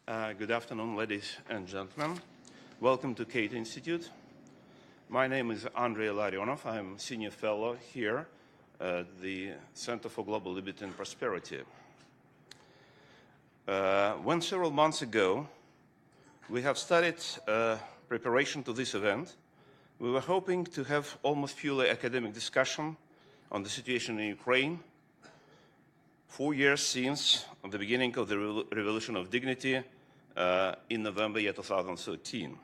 Good afternoon, ladies and gentlemen. Welcome to Cato Institute. My name is Anдрій Ілларіонов. I'm senior fellow here at the Center for Global Liberty and Prosperity. When several months ago we have started preparation to this event, we were hoping to have almost purely academic discussion on the situation in Ukraine, 4 years since the beginning of the Revolution of Dignity in November 2013.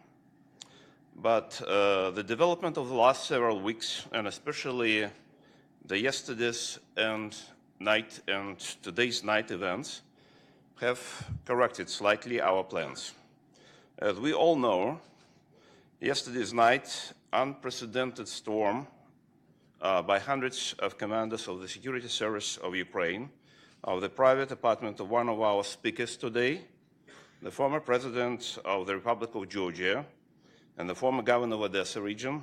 But the development of the last several weeks, and especially the yesterday's and today's night events, have corrected slightly our plans. As we all know, yesterday's night unprecedented storm by hundreds of commanders of the security service of Ukraine of the private apartment of one of our speakers today, the former president of the Republic of Georgia and the former governor of Odessa region,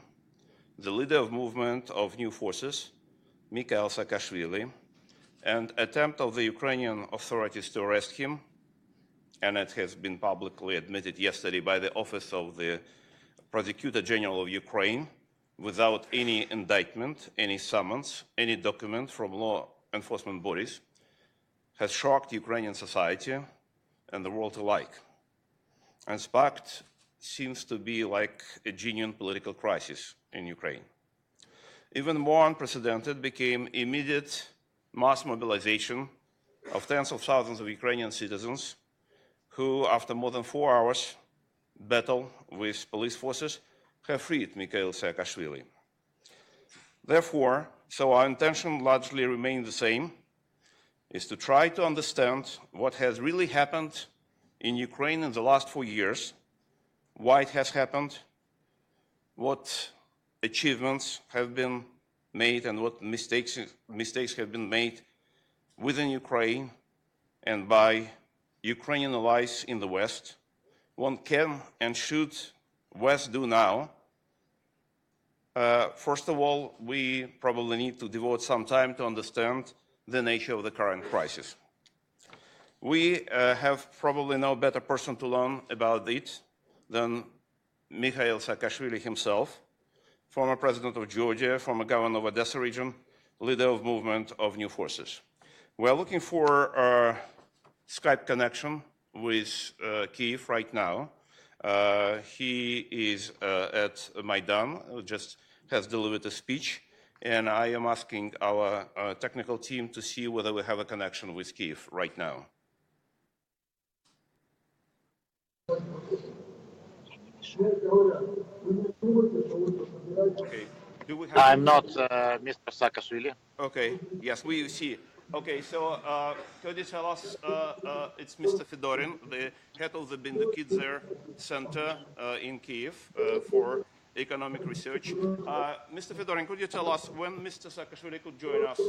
the leader of movement of new forces, Mіхеіл Саакашвілі, and attempt of the Ukrainian authorities to arrest him, and it has been publicly admitted yesterday by the Office of the Prosecutor General of Ukraine, without any indictment, any summons, any document from law enforcement bodies, has shocked Ukrainian society and the world alike, and sparked seems to be like a genuine political crisis in Ukraine. Even more unprecedented became immediate mass mobilization of tens of thousands of Ukrainian citizens who, after more than 4 hours battle with police forces, have freed Mіхеіла Саакашвілі. Therefore, so our intention largely remains the same, is to try to understand what has really happened in Ukraine in the last 4 years, why it has happened, what achievements have been made and what mistakes have been made within Ukraine and by Ukrainian allies in the West. What can and should West do now? First of all, we probably need to devote some time to understand the nature of the current crisis. We have probably no better person to learn about it than Mіхеіл Саакашвілі himself, former president of Georgia, former governor of Odessa region, leader of movement of new forces. We are looking for a Skype connection with Kyiv right now. He is at Maidan, just has delivered a speech, and I am asking our technical team to see whether we have a connection with Kyiv right now. Okay. Do we have I'm not Mr. Saakashvili. Okay. Yes, we see. Okay, so could you tell us, it's Mr. Fedorin, the head of the Bindukidze Center in Kyiv for economic research. Mr. Fedorin, could you tell us when Mr. Saakashvili could join us?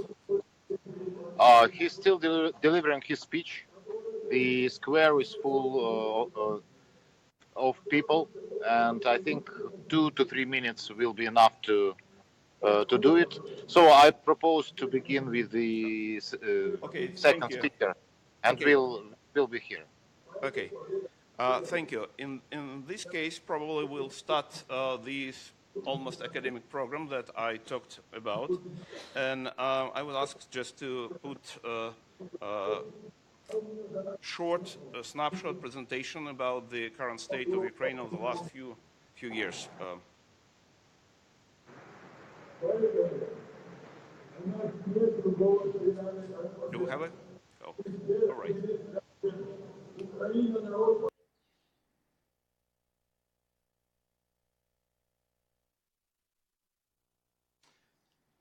He's still delivering his speech. The square is full of people, and I think 2 to 3 minutes will be enough to do it. So I propose to begin with the second speaker, and we'll be here. Okay. Thank you. In this case, probably we'll start this almost academic program that I talked about, and I will ask just to put a short snapshot presentation about the current state of Ukraine over the last few years. Do we have it? Oh, all right.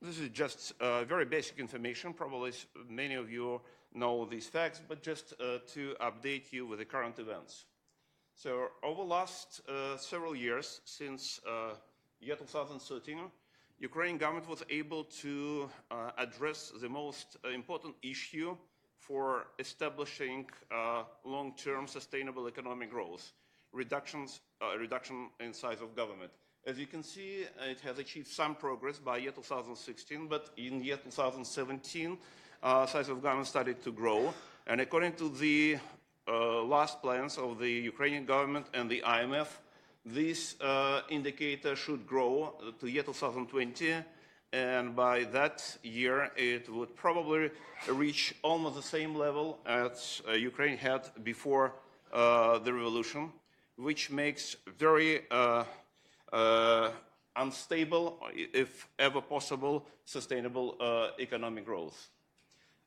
This is just very basic information. Probably many of you know these facts, but just to update you with the current events. So over the last several years, since year 2013, Ukrainian government was able to address the most important issue for establishing long-term sustainable economic growth, reduction in size of government. As you can see, it has achieved some progress by year 2016, but in year 2017, size of government started to grow. And according to the last plans of the Ukrainian government and the IMF, this indicator should grow to year 2020, and by that year it would probably reach almost the same level as Ukraine had before the revolution, which makes very unstable, if ever possible, sustainable economic growth.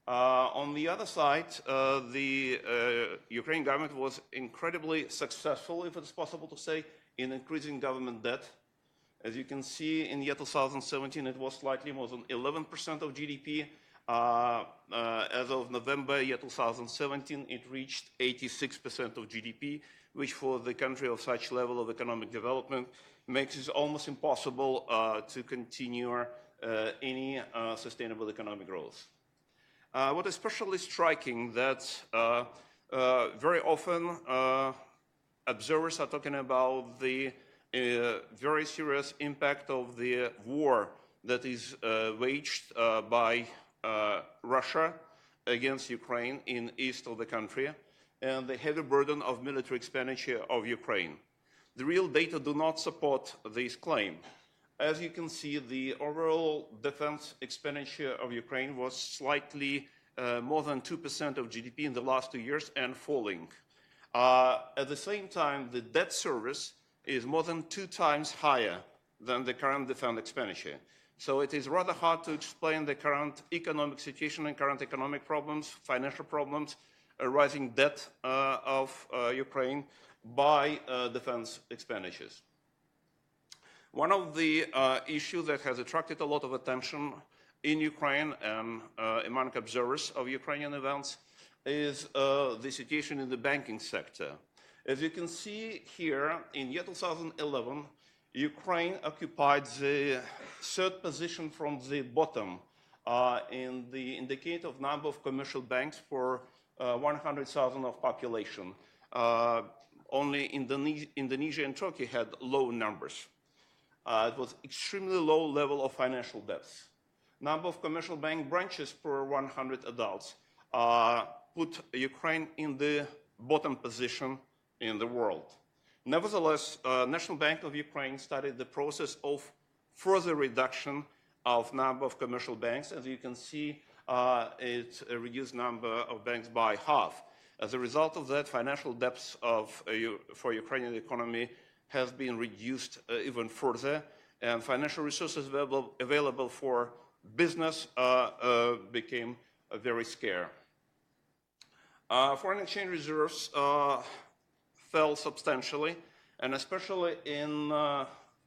On the other side, the Ukrainian government was incredibly successful, if it's possible to say, in increasing government debt. As you can see, in year 2017, it was slightly more than 11% of GDP. As of November year 2017, it reached 86% of GDP, which for the country of such level of economic development makes it almost impossible to continue any sustainable economic growth. What is especially striking that very often observers are talking about the very serious impact of the war that is waged by Russia against Ukraine in east of the country and the heavy burden of military expenditure of Ukraine. The real data do not support this claim. As you can see, the overall defense expenditure of Ukraine was slightly more than 2% of GDP in the last 2 years and falling. At the same time, the debt service is more than 2 times higher than the current defense expenditure. So it is rather hard to explain the current economic situation and current economic problems, financial problems, rising debt of Ukraine by defense expenditures. One of the issues that has attracted a lot of attention in Ukraine and among observers of Ukrainian events is the situation in the banking sector. As you can see here, in year 2011, Ukraine occupied the 3rd position from the bottom in the indicator of number of commercial banks for 100,000 of population. Only Indonesia and Turkey had low numbers. It was extremely low level of financial debts. Number of commercial bank branches per 100 adults put Ukraine in the bottom position in the world. Nevertheless, National Bank of Ukraine started the process of further reduction of number of commercial banks. As you can see, it reduced number of banks by half. As a result of that, financial debts for Ukrainian economy has been reduced even further, and financial resources available for business became very scarce. Foreign exchange reserves fell substantially, and especially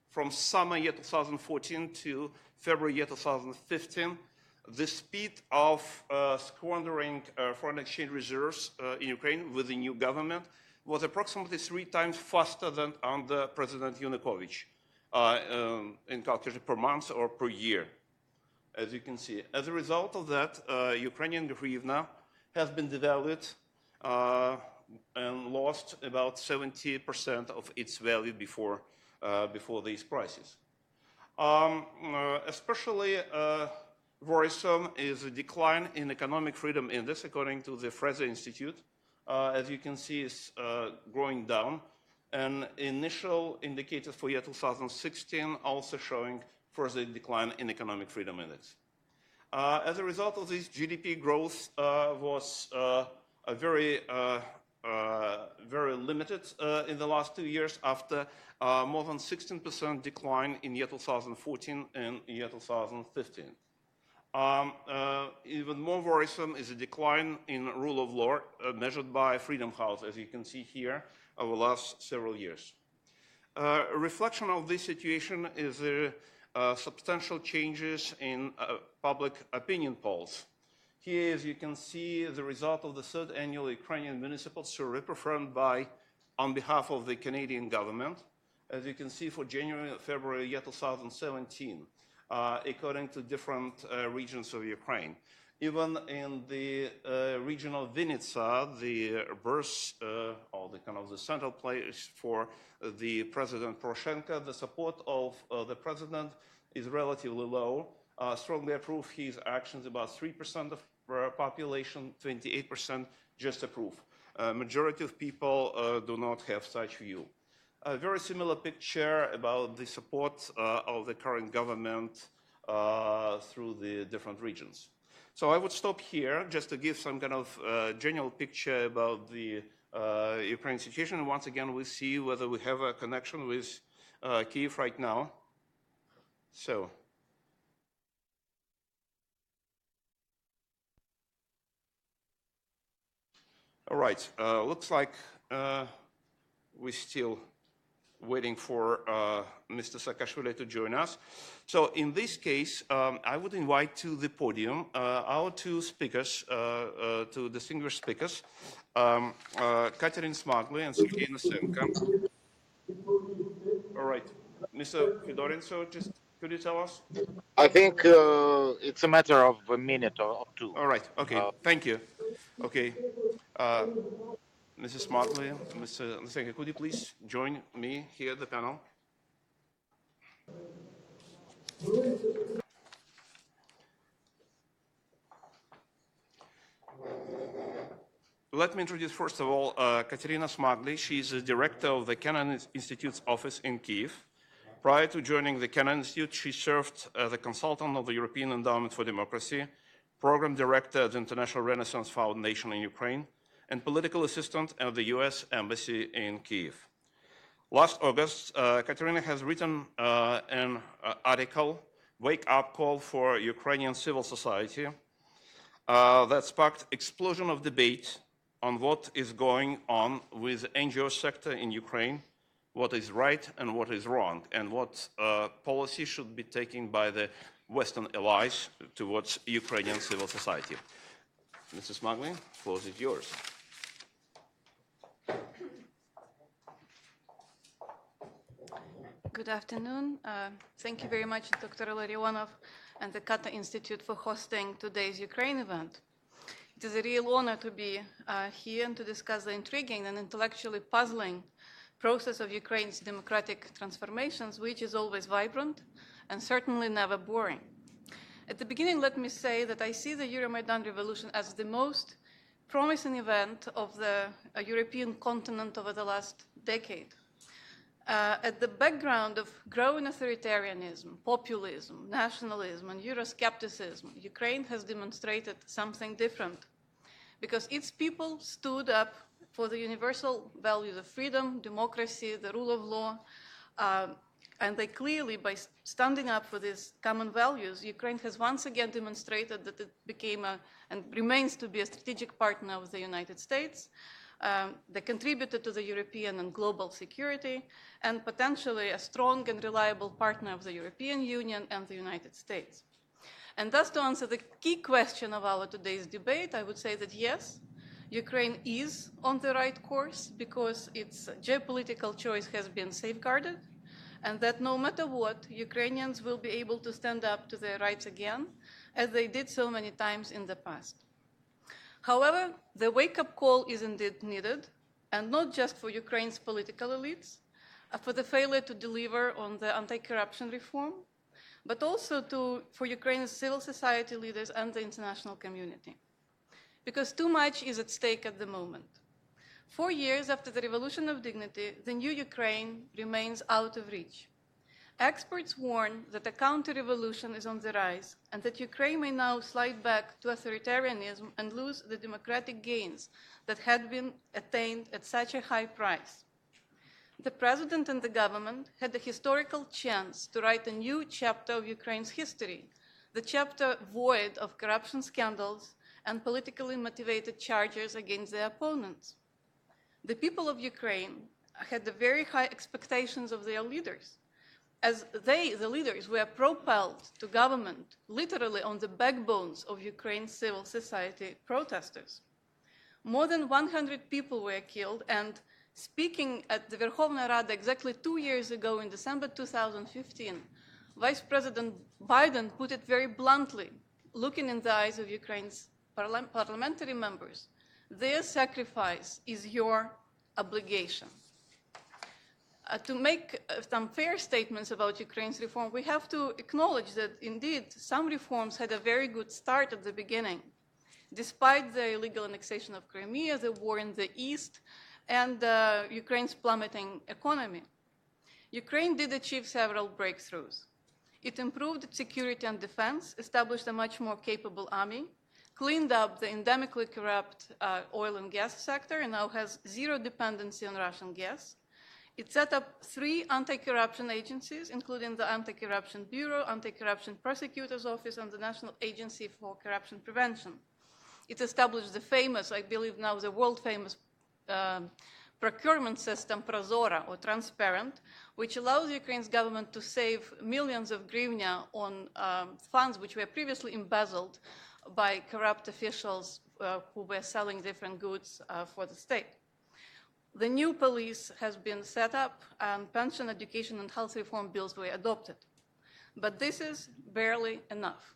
from summer year 2014 to February year 2015, the speed of squandering foreign exchange reserves in Ukraine with the new government was approximately 3 times faster than under President Yanukovych, in calculation per month or per year, as you can see. As a result of that, Ukrainian hryvnia has been devalued and lost about 70% of its value before these crises. Especially worrisome is the decline in economic freedom index, according to the Fraser Institute. As you can see, is going down, and initial indicators for year 2016 also showing further decline in economic freedom index. As a result of this, GDP growth was very limited in the last 2 years, after more than 16% decline in year 2014 and year 2015. Even more worrisome is a decline in rule of law measured by Freedom House, as you can see here, over the last several years. A reflection of this situation is the substantial changes in public opinion polls. Here, as you can see, the result of the 3rd annual Ukrainian municipal survey performed on behalf of the Canadian government. As you can see, for January and February year 2017, according to different regions of Ukraine. Even in the region of Vinnytsia, the birth or the central place for the President Poroshenko, the support of the president is relatively low. Strongly approve his actions about 3% of population, 28% just approve. majority of people do not have such view. A very similar picture about the support of the current government through the different regions. So I would stop here just to give some kind of general picture about the Ukraine situation. And once again, we'll see whether we have a connection with Kyiv right now. So. All right, looks like we're still waiting for Mr. Saakashvili to join us. So in this case, I would invite to the podium our two speakers, two distinguished speakers, Katerina Smagli and Sergei Nasenko. All right, Mr. Fedorin, so just could you tell us? I think it's a matter of a minute or two. All right, okay, thank you. Okay. Mrs. Smagli, Mr. Nasenko, could you please join me here at the panel? Let me introduce, first of all, Katerina Smagli. She is the director of the Cato Institute's office in Kyiv. Prior to joining the Cato Institute, she served as a consultant of the European Endowment for Democracy, program director at the International Renaissance Foundation in Ukraine, and political assistant at the US Embassy in Kyiv. Last August, Katerina has written an article, Wake Up Call for Ukrainian Civil Society, that sparked explosion of debate on what is going on with the NGO sector in Ukraine, what is right and what is wrong, and what policy should be taken by the Western allies towards Ukrainian civil society. Mrs. Smagli, the floor is yours. Good afternoon. Thank you very much, Dr. Illarionov and the Cato Institute for hosting today's Ukraine event. It is a real honor to be here and to discuss the intriguing and intellectually puzzling process of Ukraine's democratic transformations, which is always vibrant and certainly never boring. At the beginning, let me say that I see the Euromaidan revolution as the most promising event of the European continent over the last decade. At the background of growing authoritarianism, populism, nationalism, and Euroscepticism, Ukraine has demonstrated something different because its people stood up for the universal values of freedom, democracy, the rule of law, and they clearly, by standing up for these common values, Ukraine has once again demonstrated that it became and remains to be a strategic partner of the United States. They contributed to the European and global security, and potentially a strong and reliable partner of the European Union and the United States. And thus, to answer the key question of our today's debate, I would say that yes, Ukraine is on the right course because its geopolitical choice has been safeguarded, and that no matter what, Ukrainians will be able to stand up to their rights again, as they did so many times in the past. However, the wake-up call is indeed needed, and not just for Ukraine's political elites, for the failure to deliver on the anti-corruption reform, but also for Ukraine's civil society leaders and the international community. Because too much is at stake at the moment. 4 years after the Revolution of Dignity, the new Ukraine remains out of reach. Experts warn that a counter-revolution is on the rise and that Ukraine may now slide back to authoritarianism and lose the democratic gains that had been attained at such a high price. The president and the government had a historical chance to write a new chapter of Ukraine's history, the chapter void of corruption scandals and politically motivated charges against their opponents. The people of Ukraine had very high expectations of their leaders, as they, the leaders, were propelled to government literally on the backbones of Ukraine's civil society protesters. More than 100 people were killed, and speaking at the Verkhovna Rada exactly 2 years ago in December 2015, Vice President Biden put it very bluntly, looking in the eyes of Ukraine's parliamentary members, their sacrifice is your obligation. To make some fair statements about Ukraine's reform, we have to acknowledge that indeed some reforms had a very good start at the beginning. despite the illegal annexation of Crimea, the war in the East, and Ukraine's plummeting economy. Ukraine did achieve several breakthroughs. It improved its security and defense, established a much more capable army, cleaned up the endemically corrupt oil and gas sector, and now has zero dependency on Russian gas. It set up 3 anti-corruption agencies, including the Anti-Corruption Bureau, Anti-Corruption Prosecutor's Office, and the National Agency for Corruption Prevention. It established the famous, I believe now the world-famous procurement system, Prozora, or transparent, which allows Ukraine's government to save millions of hryvnia on funds which were previously embezzled by corrupt officials who were selling different goods for the state. The new police has been set up, and pension, education, and health reform bills were adopted. But this is barely enough.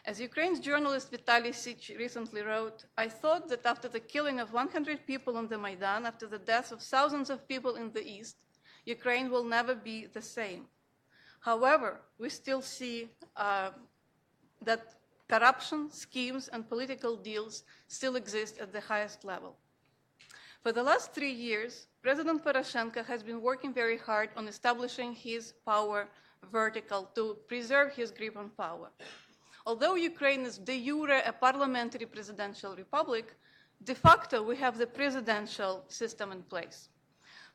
As Ukraine's journalist Vitaly Sich recently wrote, I thought that after the killing of 100 people on the Maidan, after the deaths of thousands of people in the East, Ukraine will never be the same. However, we still see that corruption, schemes, and political deals still exist at the highest level. For the last 3 years, President Poroshenko has been working very hard on establishing his power vertical to preserve his grip on power. Although Ukraine is de jure a parliamentary presidential republic, de facto we have the presidential system in place.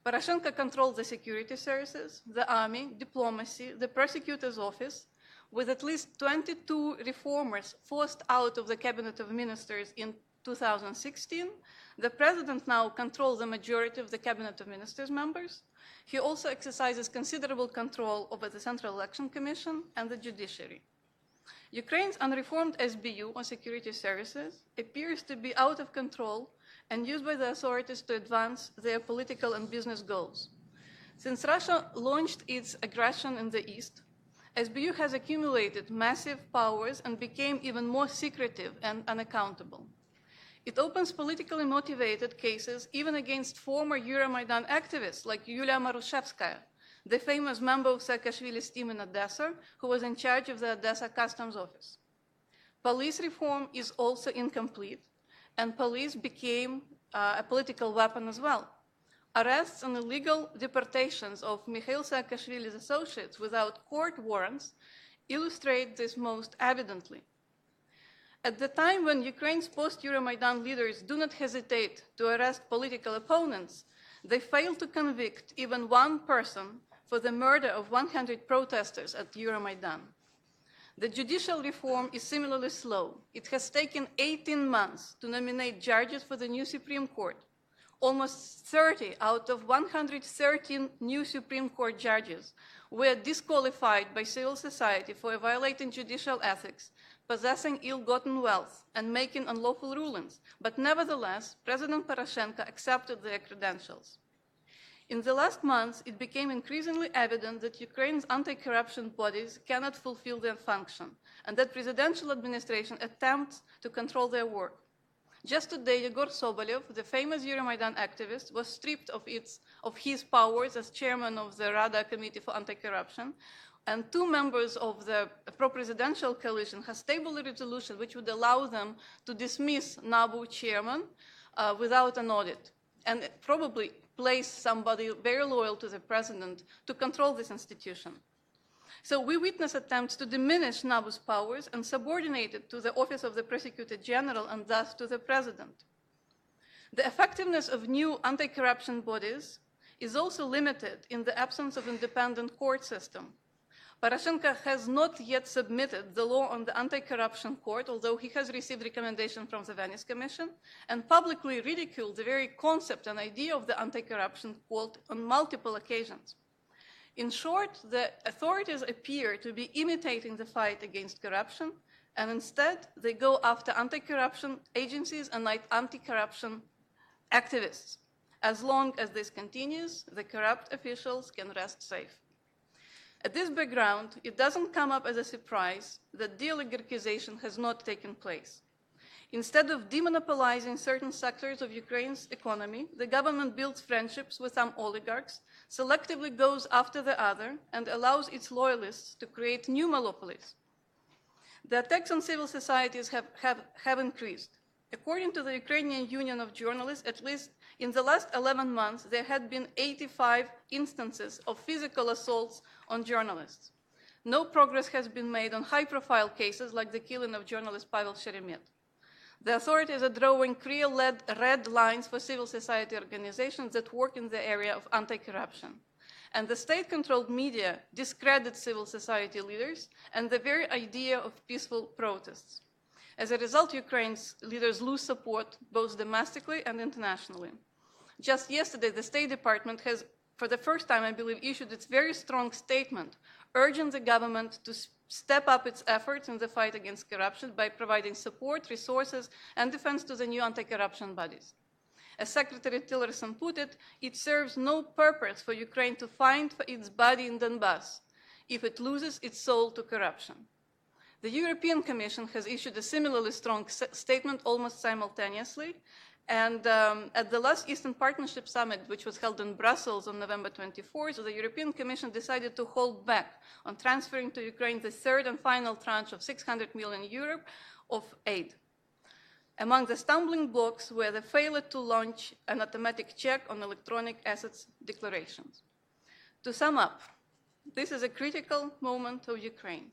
Poroshenko controls the security services, the army, diplomacy, the prosecutor's office, with at least 22 reformers forced out of the cabinet of ministers in 2016. The president now controls the majority of the cabinet of ministers members. He also exercises considerable control over the Central Election Commission and the judiciary. Ukraine's unreformed SBU, or security services, appears to be out of control and used by the authorities to advance their political and business goals. Since Russia launched its aggression in the East, SBU has accumulated massive powers and became even more secretive and unaccountable. It opens politically motivated cases even against former Euromaidan activists like Yulia Marushevskaya, the famous member of Saakashvili's team in Odessa, who was in charge of the Odessa Customs Office. Police reform is also incomplete, and police became a political weapon as well. Arrests and illegal deportations of Mіхеіл Саакашвілі's associates without court warrants illustrate this most evidently. At the time when Ukraine's post-Euromaidan leaders do not hesitate to arrest political opponents, they fail to convict even one person for the murder of 100 protesters at Euromaidan. The judicial reform is similarly slow. It has taken 18 months to nominate judges for the new Supreme Court. Almost 30 out of 113 new Supreme Court judges were disqualified by civil society for violating judicial ethics, possessing ill-gotten wealth, and making unlawful rulings. But nevertheless, President Poroshenko accepted their credentials. In the last months, it became increasingly evident that Ukraine's anti-corruption bodies cannot fulfill their function, and that presidential administration attempts to control their work. Just today, Yegor Sobolev, the famous Euromaidan activist, was stripped of his powers as chairman of the Rada Committee for Anti-Corruption, and 2 members of the pro-presidential coalition have tabled a resolution which would allow them to dismiss NABU chairman without an audit, and probably place somebody very loyal to the president to control this institution. So we witness attempts to diminish NABU's powers and subordinate it to the Office of the Prosecutor General and thus to the president. The effectiveness of new anti-corruption bodies is also limited in the absence of independent court system. Poroshenko has not yet submitted the law on the anti-corruption court, although he has received recommendation from the Venice Commission, and publicly ridiculed the very concept and idea of the anti-corruption court on multiple occasions. In short, the authorities appear to be imitating the fight against corruption, and instead they go after anti-corruption agencies and anti-corruption activists. As long as this continues, the corrupt officials can rest safe. At this background, it doesn't come up as a surprise that de-oligarchization has not taken place. Instead of demonopolizing certain sectors of Ukraine's economy, the government builds friendships with some oligarchs, selectively goes after the other, and allows its loyalists to create new monopolies. The attacks on civil societies have increased. According to the Ukrainian Union of Journalists, at least in the last 11 months, there had been 85 instances of physical assaults on journalists. No progress has been made on high-profile cases like the killing of journalist Pavel Sheremet. The authorities are drawing clear red lines for civil society organizations that work in the area of anti-corruption. And the state-controlled media discredit civil society leaders and the very idea of peaceful protests. As a result, Ukraine's leaders lose support both domestically and internationally. Just yesterday, the State Department has, for the first time, I believe, issued its very strong statement urging the government to step up its efforts in the fight against corruption by providing support, resources, and defense to the new anti-corruption bodies. As Secretary Tillerson put it, it serves no purpose for Ukraine to find its body in Donbass if it loses its soul to corruption. The European Commission has issued a similarly strong statement almost simultaneously, and at the last Eastern Partnership Summit, which was held in Brussels on November 24th, the European Commission decided to hold back on transferring to Ukraine the third and final tranche of 600 million euro of aid. Among the stumbling blocks were the failure to launch an automatic check on electronic assets declarations. To sum up, this is a critical moment of Ukraine.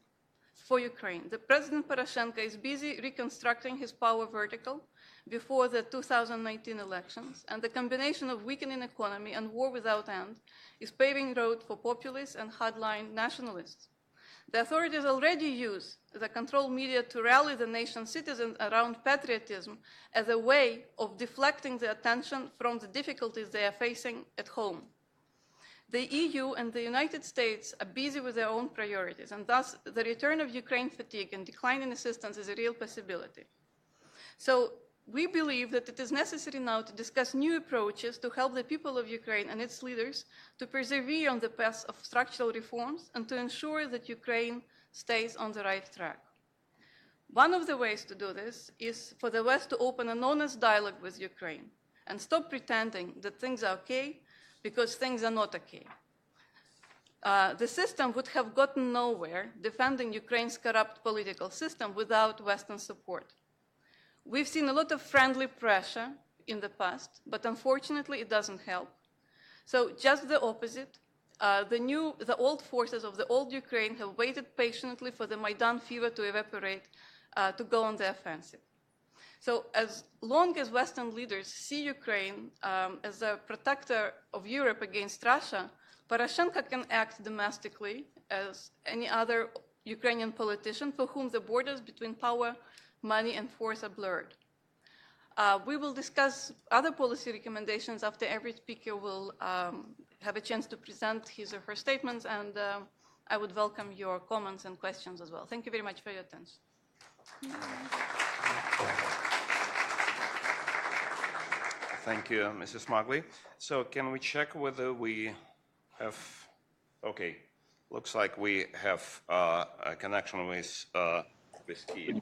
For Ukraine, the President Poroshenko is busy reconstructing his power vertical before the 2019 elections, and the combination of weakening economy and war without end is paving road for populists and hardline nationalists. The authorities already use the controlled media to rally the nation's citizens around patriotism as a way of deflecting the attention from the difficulties they are facing at home. The EU and the United States are busy with their own priorities, and thus the return of Ukraine fatigue and declining assistance is a real possibility. So we believe that it is necessary now to discuss new approaches to help the people of Ukraine and its leaders to persevere on the path of structural reforms and to ensure that Ukraine stays on the right track. One of the ways to do this is for the West to open an honest dialogue with Ukraine and stop pretending that things are okay because things are not okay. The system would have gotten nowhere defending Ukraine's corrupt political system without Western support. We've seen a lot of friendly pressure in the past, but unfortunately it doesn't help. So just the opposite, the old forces of the old Ukraine have waited patiently for the Maidan fever to evaporate, to go on the offensive. So as long as Western leaders see Ukraine as a protector of Europe against Russia, Poroshenko can act domestically as any other Ukrainian politician for whom the borders between power, money, and force are blurred. We will discuss other policy recommendations after every speaker will have a chance to present his or her statements, and I would welcome your comments and questions as well. Thank you very much for your attention. Thank you, Mrs. Margley. So can we check whether we have, okay, looks like we have a connection with Kiev.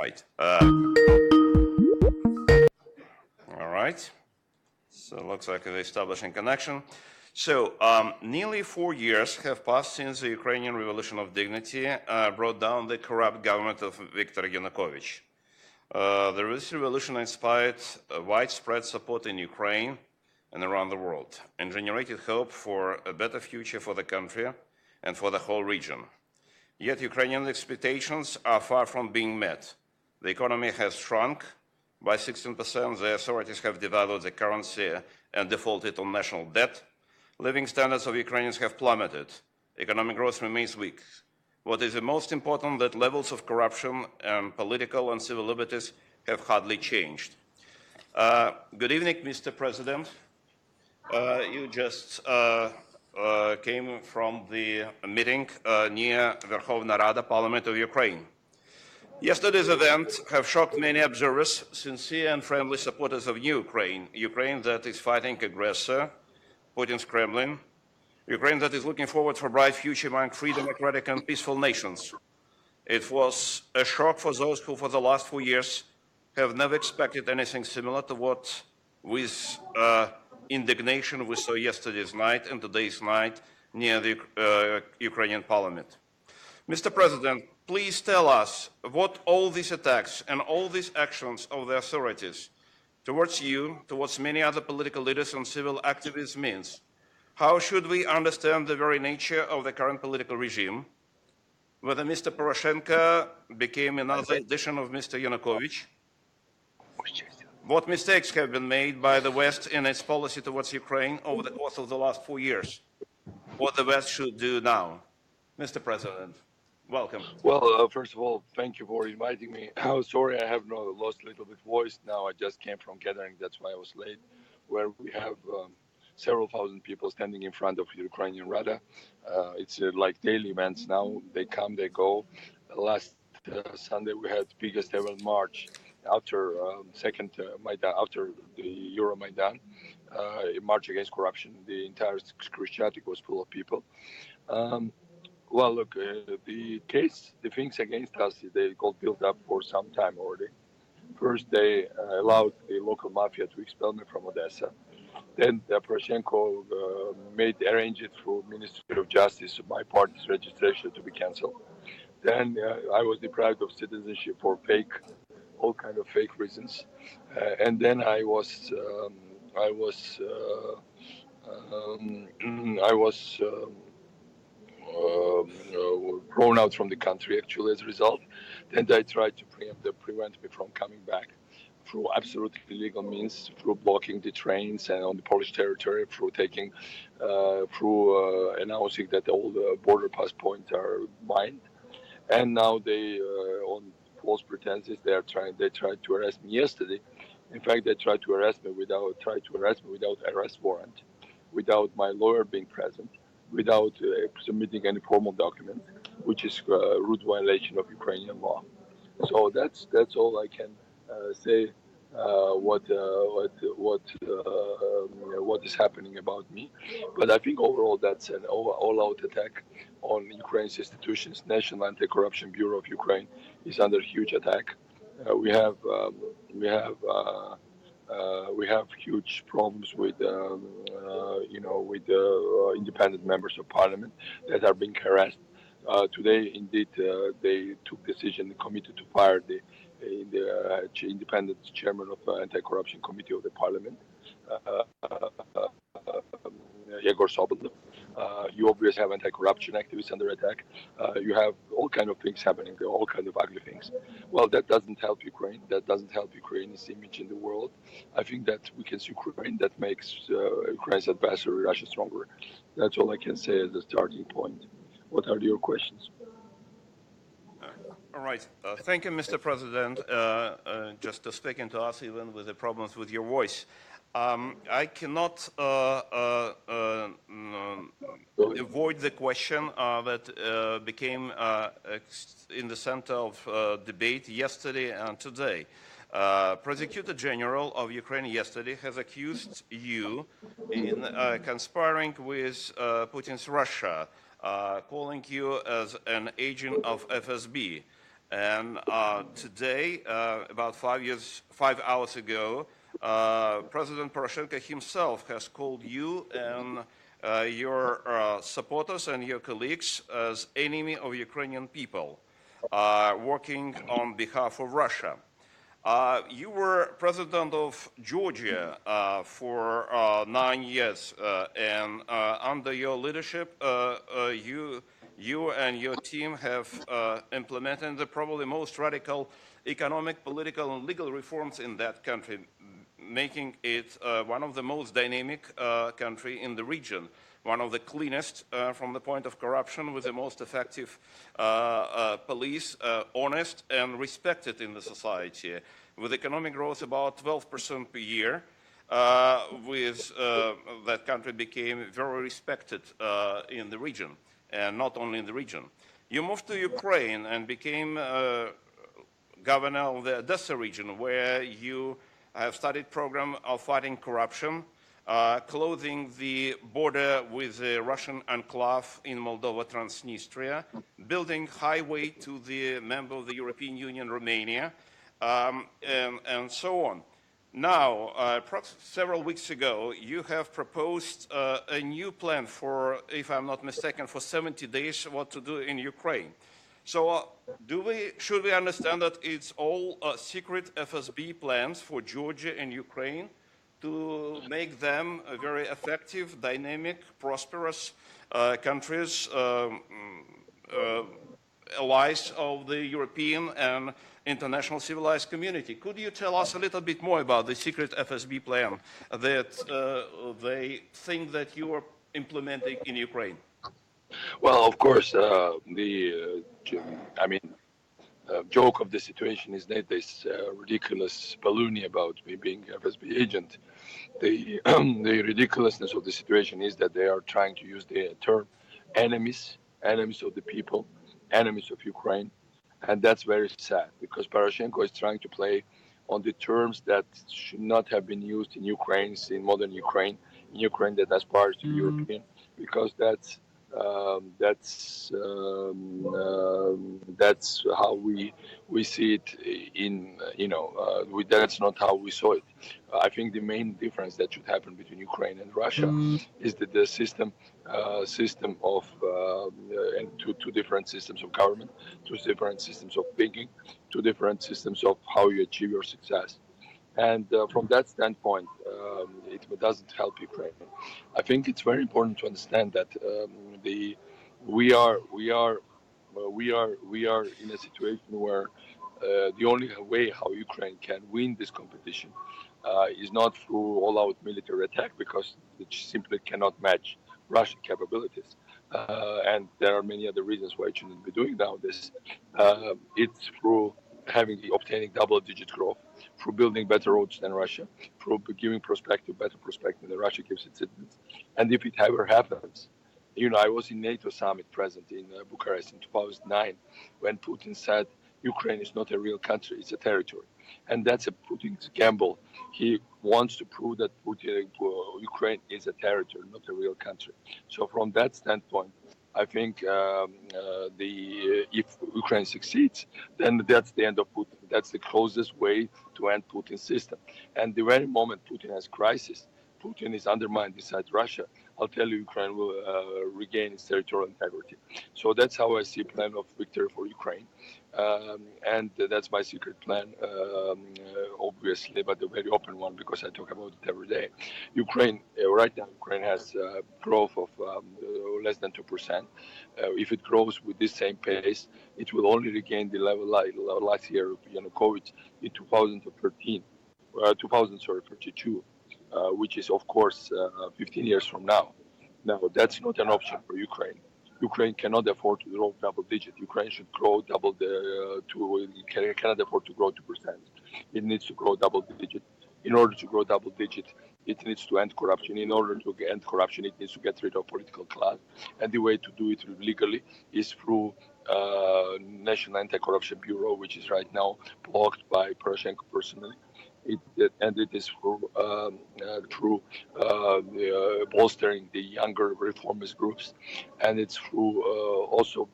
Right. All right. So it looks like we're establishing connection. So nearly 4 years have passed since the Ukrainian Revolution of Dignity brought down the corrupt government of Viktor Yanukovych. This revolution inspired widespread support in Ukraine and around the world and generated hope for a better future for the country and for the whole region. Yet Ukrainian expectations are far from being met. The economy has shrunk by 16%, the authorities have devalued the currency and defaulted on national debt. Living standards of Ukrainians have plummeted. Economic growth remains weak. What is the most important, that levels of corruption and political and civil liberties have hardly changed. Good evening, Mr. President. You just came from the meeting near Верховна Rada, Parliament of Ukraine. Yesterday's event have shocked many observers, sincere and friendly supporters of new Ukraine, Ukraine that is fighting aggressor, Putin's Kremlin, Ukraine that is looking forward for a bright future among free, democratic and peaceful nations. It was a shock for those who for the last 4 years have never expected anything similar to what with indignation we saw yesterday's night and today's night near the Ukrainian parliament. Mr. President, please tell us what all these attacks and all these actions of the authorities towards you, towards many other political leaders and civil activists means. How should we understand the very nature of the current political regime? Whether Mr. Poroshenko became another edition of Mr. Yanukovych? What mistakes have been made by the West in its policy towards Ukraine over the course of the last 4 years? What the West should do now? Mr. President, welcome. Well, first of all, thank you for inviting me. Oh, sorry, I have lost a little bit voice now. I just came from gathering, that's why I was late, where we have several thousand people standing in front of the Ukrainian Rada. It's like daily events now. They come, they go. Last Sunday we had biggest ever march after second Maidan, after the Euro Maidan, march against corruption. The entire Krishchatik was full of people. Well, look, the things against us, they got built up for some time already. First, they allowed the local mafia to expel me from Odessa. Then Poroshenko arranged it through Ministry of Justice, my party's registration to be cancelled. Then I was deprived of citizenship for all kind of fake reasons. And then I was thrown out from the country actually as a result. Then they tried to prevent me from coming back through absolutely illegal means, through blocking the trains and on the Polish territory, through announcing that all the border pass points are mined. And now they, on false pretenses, they tried to arrest me yesterday. In fact, they tried to arrest me without arrest warrant, without my lawyer being present, without submitting any formal document, which is a rude violation of Ukrainian law. So that's all I can say. What is happening about me, but I think overall that's an all-out attack on Ukraine's institutions. National Anti-Corruption Bureau of Ukraine is under huge attack. We have huge problems with independent members of parliament that are being harassed. Today, indeed, they took decision, the committee, to fire the independent chairman of the Anti-Corruption Committee of the Parliament, Yegor Sobolev. You obviously have anti-corruption activists under attack. You have all kind of things happening, all kind of ugly things. Well, that doesn't help Ukraine. That doesn't help Ukraine's image in the world. I think that weakens Ukraine. That makes Ukraine's adversary, Russia, stronger. That's all I can say as a starting point. What are your questions? All right. Thank you, Mr. President. Just speaking to us, even with the problems with your voice. I cannot avoid the question that became in the center of debate yesterday and today. Prosecutor General of Ukraine yesterday has accused you in conspiring with Putin's Russia, calling you as an agent of FSB. And today, about 5 hours ago, President Poroshenko himself has called you and your supporters and your colleagues as enemy of Ukrainian people, working on behalf of Russia. You were president of Georgia for 9 years, and under your leadership, you and your team have implemented the probably most radical economic, political, and legal reforms in that country, making it one of the most dynamic country in the region, one of the cleanest from the point of corruption, with the most effective police, honest and respected in the society, with economic growth about 12% per year. That country became very respected in the region, and not only in the region. You moved to Ukraine and became governor of the Odessa region, where you have started program of fighting corruption, closing the border with the Russian enclave in Moldova, Transnistria, building highway to the member of the European Union, Romania, and so on. Now, several weeks ago, you have proposed a new plan for, if I'm not mistaken, for 70 days, what to do in Ukraine. So should we understand that it's all secret FSB plans for Georgia and Ukraine to make them a very effective, dynamic, prosperous countries, allies of the European and international civilized community? Could you tell us a little bit more about the secret FSB plan that they think that you are implementing in Ukraine? Well, of course, joke of the situation is that this ridiculous baloney about me being FSB agent. The ridiculousness of the situation is that they are trying to use the term enemies of the people, enemies of Ukraine, and that's very sad because Poroshenko is trying to play on the terms that should not have been used in Ukraine, in modern Ukraine, in Ukraine that aspires to be European, because that's how we see it in that's not how we saw it. I think the main difference that should happen between Ukraine and Russia is that the system of and two different systems of government, two different systems of thinking, two different systems of how you achieve your success. And from that standpoint, it doesn't help Ukraine. I think it's very important to understand that we are in a situation where the only way how Ukraine can win this competition is not through all-out military attack, because it simply cannot match Russian capabilities. And there are many other reasons why it shouldn't be doing now this. It's through obtaining double-digit growth, through building better roads than Russia, through giving better perspective than Russia gives its citizens. And if it ever happens, I was in NATO summit present in Bucharest in 2009 when Putin said Ukraine is not a real country, it's a territory. And that's a Putin's gamble. He wants to prove that Ukraine is a territory, not a real country. So from that standpoint, I think if Ukraine succeeds, then that's the end of Putin. That's the closest way to end Putin's system. And the very moment Putin has crisis, Putin is undermined beside Russia, I'll tell you, Ukraine will regain its territorial integrity. So that's how I see a plan of victory for Ukraine. And that's my secret plan, obviously, but a very open one, because I talk about it every day. Right now, Ukraine has growth of less than 2%. If it grows with this same pace, it will only regain the level last year of Yanukovych in 2032. Which is, of course, 15 years from now. Now, that's not an option for Ukraine. Ukraine cannot afford to grow double-digit. Ukraine should grow cannot afford to grow 2%. It needs to grow double-digit. In order to grow double-digit, it needs to end corruption. In order to end corruption, it needs to get rid of political class. And the way to do it legally is through National Anti-Corruption Bureau, which is right now blocked by Poroshenko personally. And it is through bolstering the younger reformist groups, and it's through also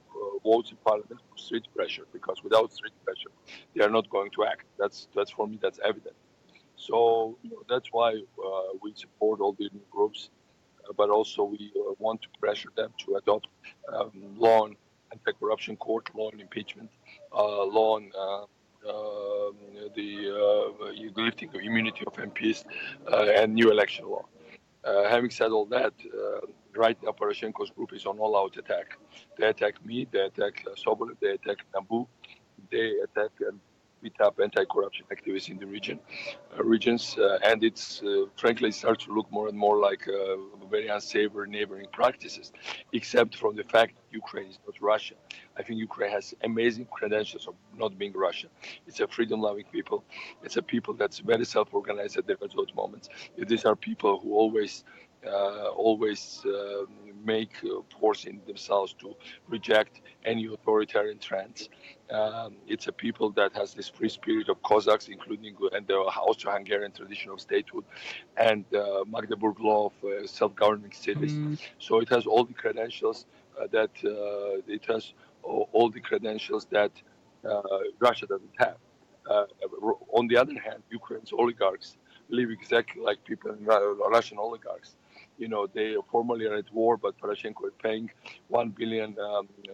votes in parliament, street pressure, because without street pressure, they are not going to act. That's for me, that's evident. So that's why we support all the new groups, but also we want to pressure them to adopt law on anti-corruption court, law on impeachment, law on the lifting of immunity of MPs, and new election law. Having said all that, right now Poroshenko's group is on all-out attack. They attack me, they attack Sobolev, they attack Nambu, they attack and beat up anti-corruption activists in the regions, and it's frankly starts to look more and more like very unsavory neighboring practices, except from the fact that Ukraine is not Russia. I think Ukraine has amazing credentials of not being Russia. It's a freedom-loving people. It's a people that's very self-organized at their result moments. These are people who always make forcing themselves to reject any authoritarian trends. It's a people that has this free spirit of Cossacks, including and the Austro-Hungarian tradition of statehood and Magdeburg law of self-governing cities. So it has all the credentials that Russia doesn't have. On the other hand, Ukraine's oligarchs live exactly like people in Russian oligarchs. They formally are at war, but Poroshenko is paying 1 billion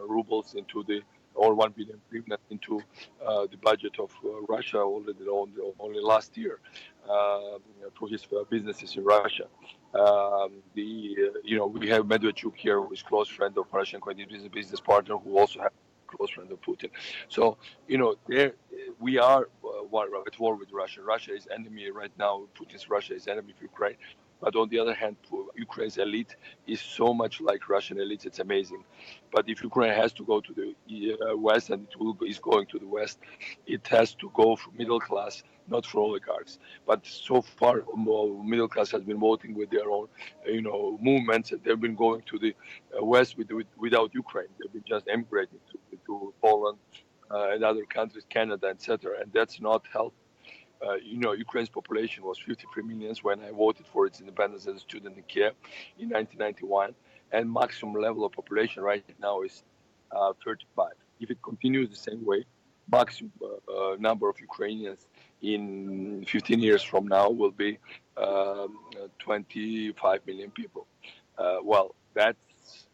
rubles into the or 1 billion hryvnia into the budget of Russia only last year for his businesses in Russia. We have Medvedchuk here, who is close friend of Russian, business partner, who also has close friend of Putin. So, there we are at war with Russia. Russia is enemy right now. Putin's Russia is enemy of Ukraine. But on the other hand, Ukraine's elite is so much like Russian elites. It's amazing. But if Ukraine has to go to the West, and is going to the West, it has to go for middle class, not for oligarchs. But so far, middle class has been voting with their own, movements, and they've been going to the West without Ukraine. They've been just emigrating to Poland and other countries, Canada, etc. And that's not helped. Ukraine's population was 53 million when I voted for its independence as a student in Kiev in 1991, and maximum level of population right now is 35. If it continues the same way, maximum number of Ukrainians in 15 years from now will be 25 million people. Well, that's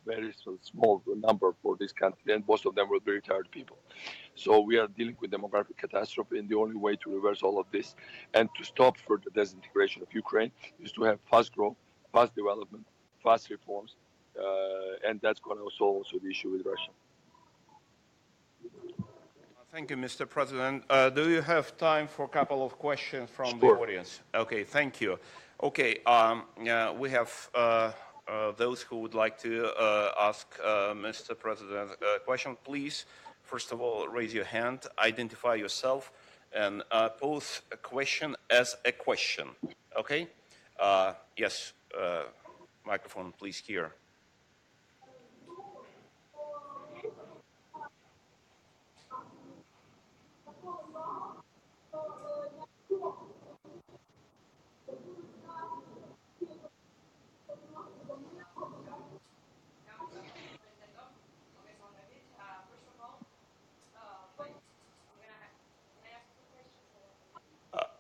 very small number for this country, and most of them will be retired people. So we are dealing with demographic catastrophe, and the only way to reverse all of this and to stop further disintegration of Ukraine is to have fast growth, fast development, fast reforms, and that's going to solve also the issue with Russia. Thank you, Mr. President. Do you have time for a couple of questions from Sure. the audience? Okay, thank you. Okay, we have those who would like to ask Mr. President a question. Please, first of all, raise your hand, identify yourself, and pose a question as a question. Okay? Yes, microphone, please, here.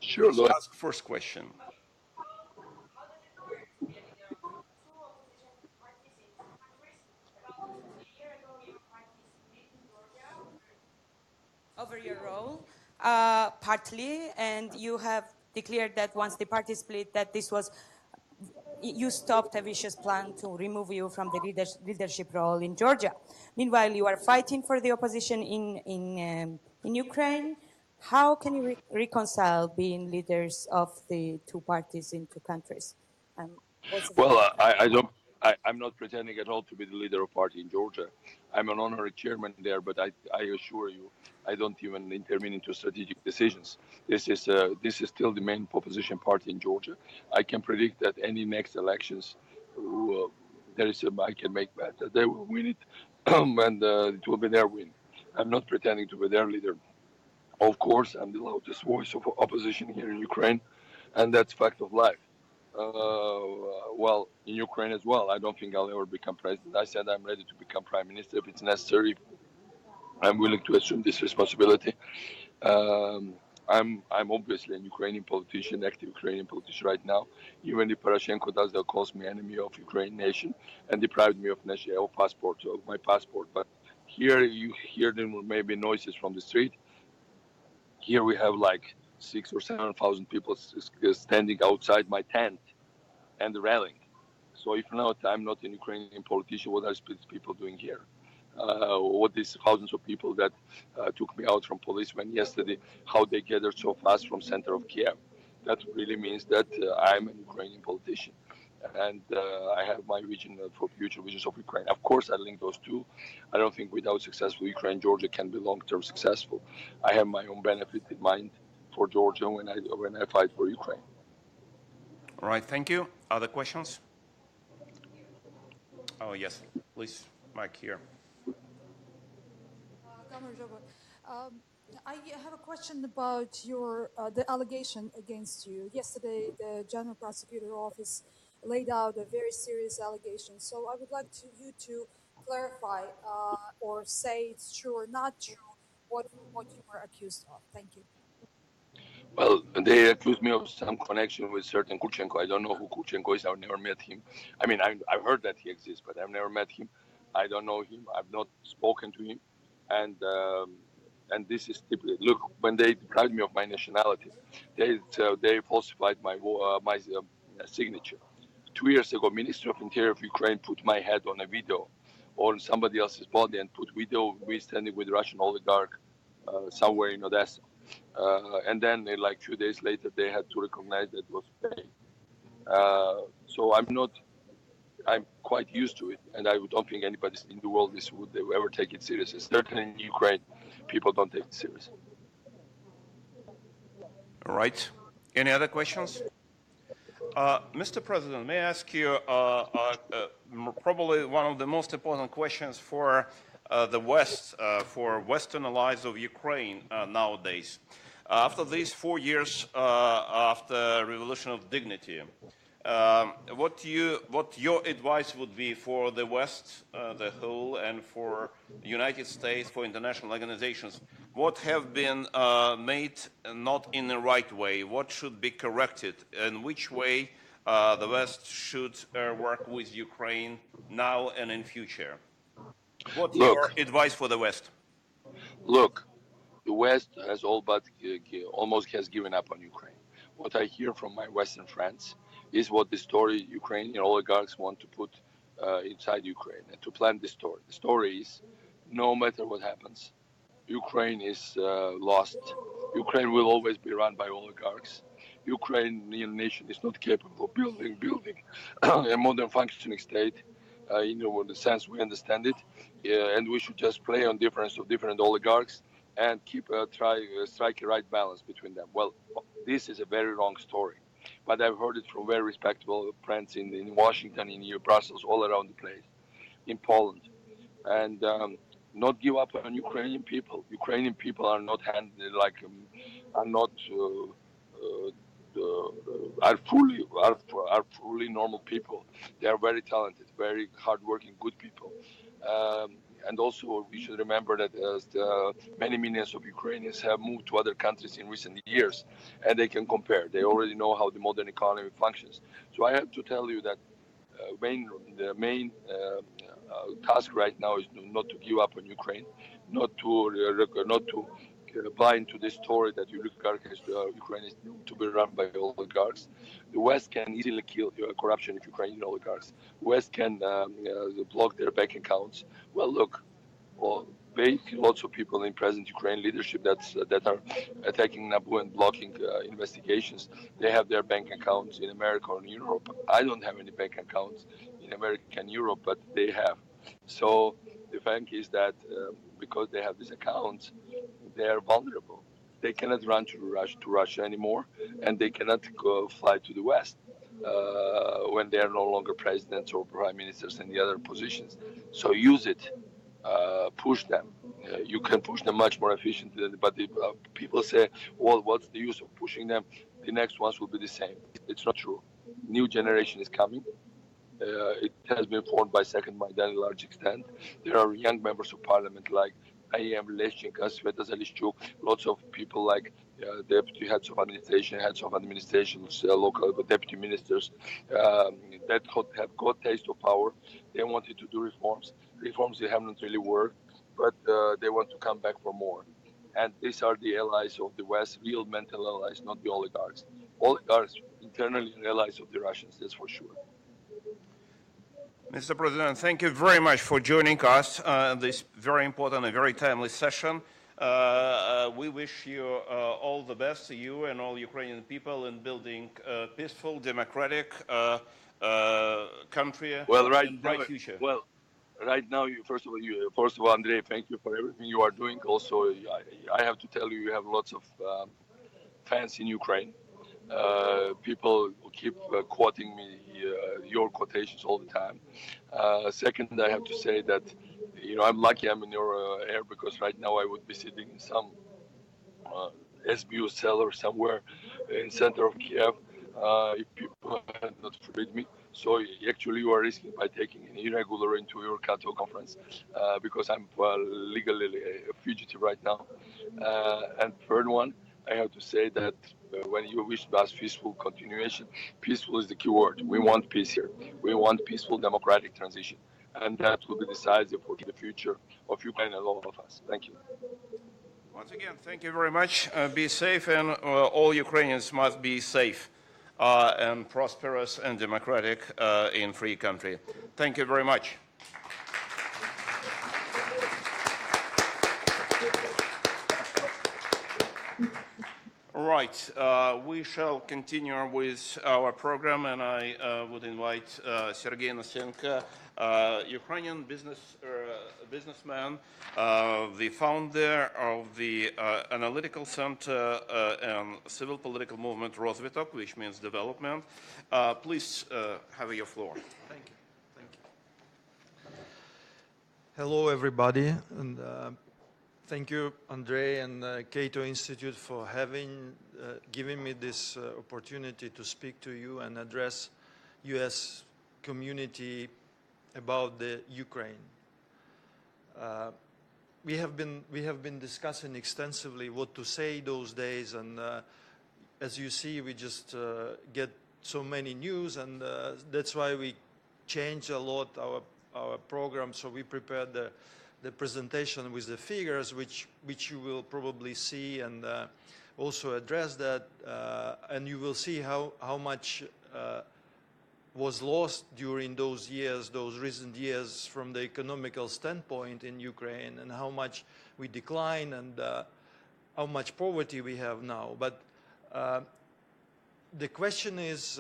Sure. Please ask first question. Over your role, partly, and you have declared that once the party split, that this was, you stopped a vicious plan to remove you from the leadership role in Georgia. Meanwhile, you are fighting for the opposition in Ukraine. How can you reconcile being leaders of the two parties in two countries? Well, I'm not pretending at all to be the leader of party in Georgia. I'm an honorary chairman there, but I assure you, I don't even intervene into strategic decisions. This is still the main opposition party in Georgia. I can predict that any next elections, I can make bet that they will win it, and it will be their win. I'm not pretending to be their leader. Of course, I'm the loudest voice of opposition here in Ukraine, and that's fact of life. Well, in Ukraine as well, I don't think I'll ever become president. I said I'm ready to become prime minister if it's necessary. I'm willing to assume this responsibility. I'm obviously a Ukrainian politician, active Ukrainian politician right now. Even if Poroshenko does, they'll call me enemy of Ukraine nation and deprived me of passport, of my passport. But here you hear them maybe noises from the street. Here we have like 6,000 or 7,000 people standing outside my tent and rallying. So if not, I'm not an Ukrainian politician. What are these people doing here? What these thousands of people that took me out from policemen yesterday, how they gathered so fast from center of Kiev? That really means that I'm an Ukrainian politician. And I have my vision for future visions of Ukraine. Of course, I link those two. I don't think without successful Ukraine, Georgia can be long-term successful. I have my own benefit in mind for Georgia when I fight for Ukraine. All right, thank you. Other questions? Oh, yes, please, Mike, here. I have a question about the allegation against you. Yesterday, the General Prosecutor Office laid out a very serious allegation. So I would like you to clarify or say it's true or not true what you were accused of. Thank you. Well, they accused me of some connection with certain Kurchenko. I don't know who Kurchenko is. I've never met him. I mean, I've heard that he exists, but I've never met him. I don't know him. I've not spoken to him, and this is typically, look, when they deprived me of my nationality, they falsified my signature. 2 years ago, Ministry of Interior of Ukraine put my head on a video on somebody else's body and put video of me standing with Russian oligarch somewhere in Odessa. And then, like a few days later, they had to recognize that it was fake. So I'm quite used to it, and I don't think anybody in the world would ever take it seriously. Certainly in Ukraine, people don't take it seriously. All right. Any other questions? Mr. President, may I ask you probably one of the most important questions for the West, for Western allies of Ukraine nowadays. After these 4 years after Revolution of Dignity, what your advice would be for the West, the whole, and for the United States, for international organizations? What have been made not in the right way? What should be corrected? And which way the West should work with Ukraine now and in future? What's your advice for the West? Look, the West has all but almost has given up on Ukraine. What I hear from my Western friends is what the story Ukrainian oligarchs want to put inside Ukraine and to plant the story. The story is, no matter what happens, Ukraine is lost. Ukraine will always be run by oligarchs. Ukrainian nation is not capable of building a modern functioning state in the sense we understand it, and we should just play on difference of different oligarchs and strike a right balance between them. Well, this is a very wrong story, but I've heard it from very respectable friends in Washington, in Brussels, all around the place, in Poland, and not give up on Ukrainian people. Ukrainian people are not are fully normal people. They are very talented, very hardworking, good people. And also, we should remember that many millions of Ukrainians have moved to other countries in recent years, and they can compare. They already know how the modern economy functions. So I have to tell you that the main task right now is not to give up on Ukraine, not to buy into this story that Ukraine is to be run by oligarchs. The West can easily kill corruption of Ukrainian oligarchs. The West can block their bank accounts. Well, look, lots of people in present Ukraine leadership that are attacking NABU and blocking investigations. They have their bank accounts in America or in Europe. I don't have any bank accounts in America and Europe, but they have. So the fact is that because they have these accounts, they are vulnerable. They cannot run to Russia anymore, and they cannot fly to the West when they are no longer presidents or prime ministers in the other positions. So use it, push them. You can push them much more efficiently, but people say, well, what's the use of pushing them? The next ones will be the same. It's not true. New generation is coming. It has been formed by Second Maidan in a large extent. There are young members of parliament like I.M. Leshchenko, Sveta Zalishchuk, lots of people like deputy heads of administrations, local deputy ministers that have got taste of power. They wanted to do reforms. Reforms they haven't really worked, but they want to come back for more. And these are the allies of the West, real mental allies, not the oligarchs. Oligarchs internally are allies of the Russians, that's for sure. Mr. President, thank you very much for joining us this very important and very timely session. We wish you all the best, you and all Ukrainian people, in building a peaceful, democratic country and bright future. Well, right now, first of all, Andrei, thank you for everything you are doing. Also, I have to tell you have lots of fans in Ukraine. People keep quoting me your quotations all the time. Second, I have to say that I'm lucky I'm in your air, because right now I would be sitting in some SBU cellar somewhere in center of Kiev if people had not freed me. So actually you are risking by taking an irregular into your Cato conference because I'm legally a fugitive right now. And third one, I have to say that when you wish us peaceful continuation, peaceful is the key word. We want peace here. We want peaceful democratic transition. and that will be decisive for the future of Ukraine and all of us. Thank you. Once again, thank you very much. Be safe, and all Ukrainians must be safe and prosperous and democratic in free country. Thank you very much. Right, we shall continue with our program, and I would invite Sergei Nosenko, Ukrainian businessman, the founder of the analytical center and civil political movement Rozvitok, which means development. Please have your floor. Thank you. Thank you. Hello, everybody, and thank you, Andrei and Cato Institute, for giving me this opportunity to speak to you and address U.S. community about the Ukraine. We have been discussing extensively what to say those days, and as you see, we just get so many news, and that's why we change a lot our program. So we prepared the presentation with the figures, which you will probably see, and also address that, and you will see how much was lost during those years, those recent years, from the economical standpoint in Ukraine, and how much we decline, and how much poverty we have now. But the question is,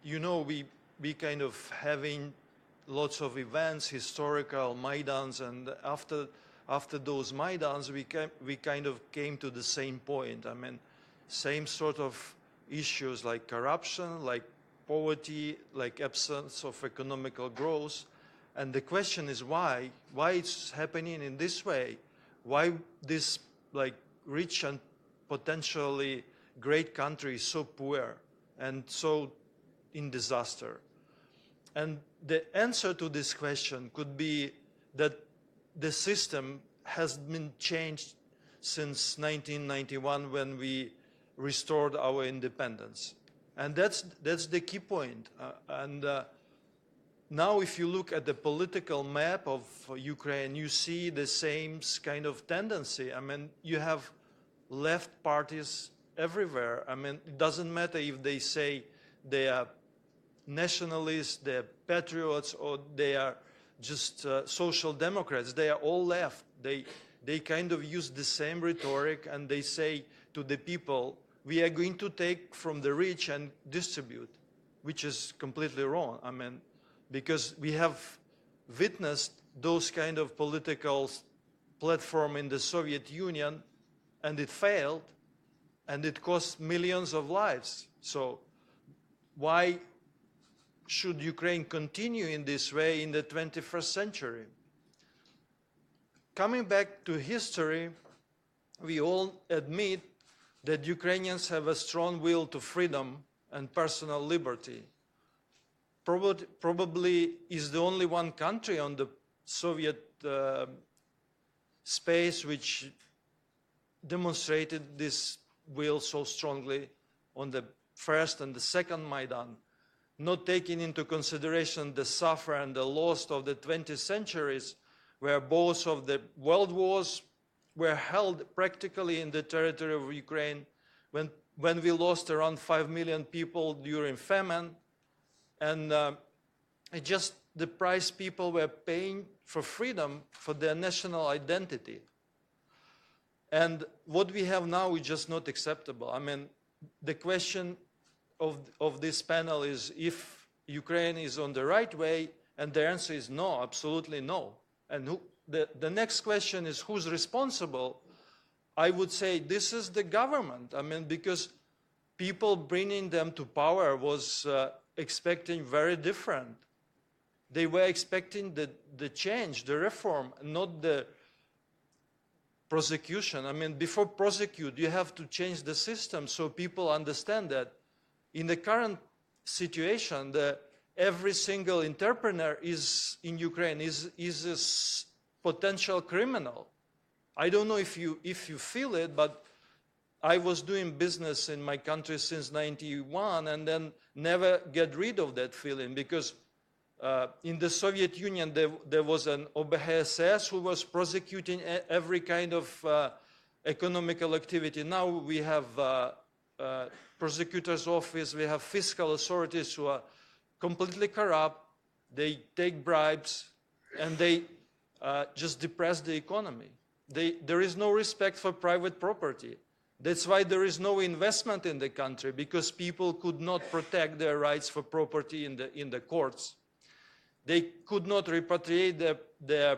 you know, we kind of having lots of events, historical Maidans, and after those Maidans, we kind of came to the same point. I mean, same sort of issues like corruption, like poverty, like absence of economical growth. And the question is why? Why it's happening in this way? Why this like rich and potentially great country is so poor and so in disaster? And the answer to this question could be that the system has been changed since 1991 when we restored our independence. And that's the key point. Now if you look at the political map of Ukraine, you see the same kind of tendency. I mean, you have left parties everywhere. I mean, it doesn't matter if they say they are nationalists, they're patriots, or they are just social democrats. They are all left. They kind of use the same rhetoric, and they say to the people, we are going to take from the rich and distribute, which is completely wrong. I mean, because we have witnessed those kind of political platform in the Soviet Union, and it failed, and it cost millions of lives. So why should Ukraine continue in this way in the 21st century? Coming back to history, we all admit that Ukrainians have a strong will to freedom and personal liberty. Probably is the only one country on the Soviet space which demonstrated this will so strongly on the first and the second Maidan, not taking into consideration the suffer and the loss of the 20th centuries, where both of the world wars were held practically in the territory of Ukraine, when we lost around 5 million people during famine, and just the price people were paying for freedom, for their national identity. And what we have now is just not acceptable. I mean, the question of this panel is if Ukraine is on the right way, and the answer is no, absolutely no. And the next question is who's responsible? I would say this is the government. I mean, because people bringing them to power was expecting very different. They were expecting the change, the reform, not the prosecution. I mean, before prosecute, you have to change the system so people understand that in the current situation, every single entrepreneur in Ukraine is a potential criminal. I don't know if you feel it, but I was doing business in my country since '91 and then never get rid of that feeling, because In the Soviet Union, there was an OBHSS who was prosecuting every kind of economical activity. Now we have prosecutor's office, we have fiscal authorities who are completely corrupt, they take bribes, and they just depress the economy. There is no respect for private property. That's why there is no investment in the country, because people could not protect their rights for property in the courts. They could not repatriate their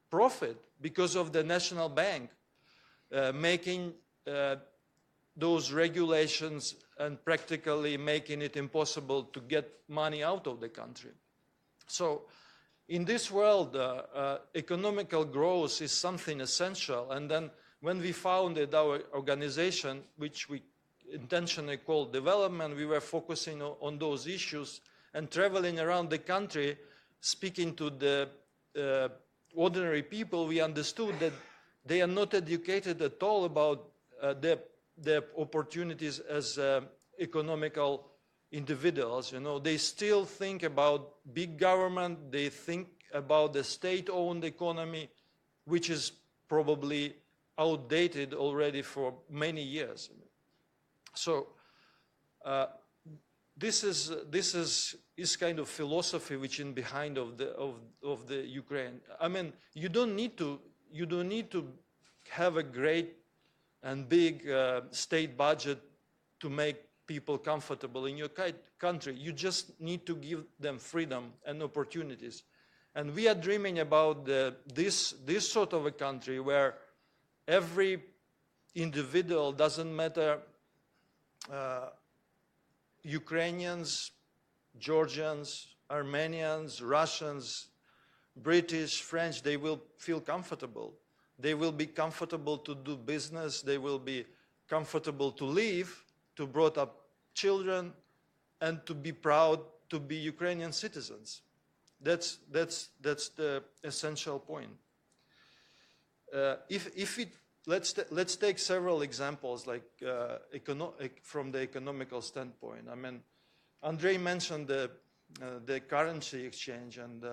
profit because of the national bank making those regulations and practically making it impossible to get money out of the country. So in this world, economical growth is something essential. And then when we founded our organization, which we intentionally called Development, we were focusing on those issues and traveling around the country, speaking to the ordinary people. We understood that they are not educated at all about their opportunities as economical individuals. You know, they still think about big government. They think about the state-owned economy, which is probably outdated already for many years. So this is kind of philosophy which is behind of the Ukraine. I mean, you don't need to have a great and big state budget to make people comfortable in your country. You just need to give them freedom and opportunities. And we are dreaming about this sort of a country where every individual, doesn't matter, Ukrainians, Georgians, Armenians, Russians, British, French, they will feel comfortable. They will be comfortable to do business. They will be comfortable to live, to brought up children, and to be proud to be Ukrainian citizens. That's the essential point. Let's take several examples, like from the economical standpoint. I mean, Andrei mentioned the currency exchange, and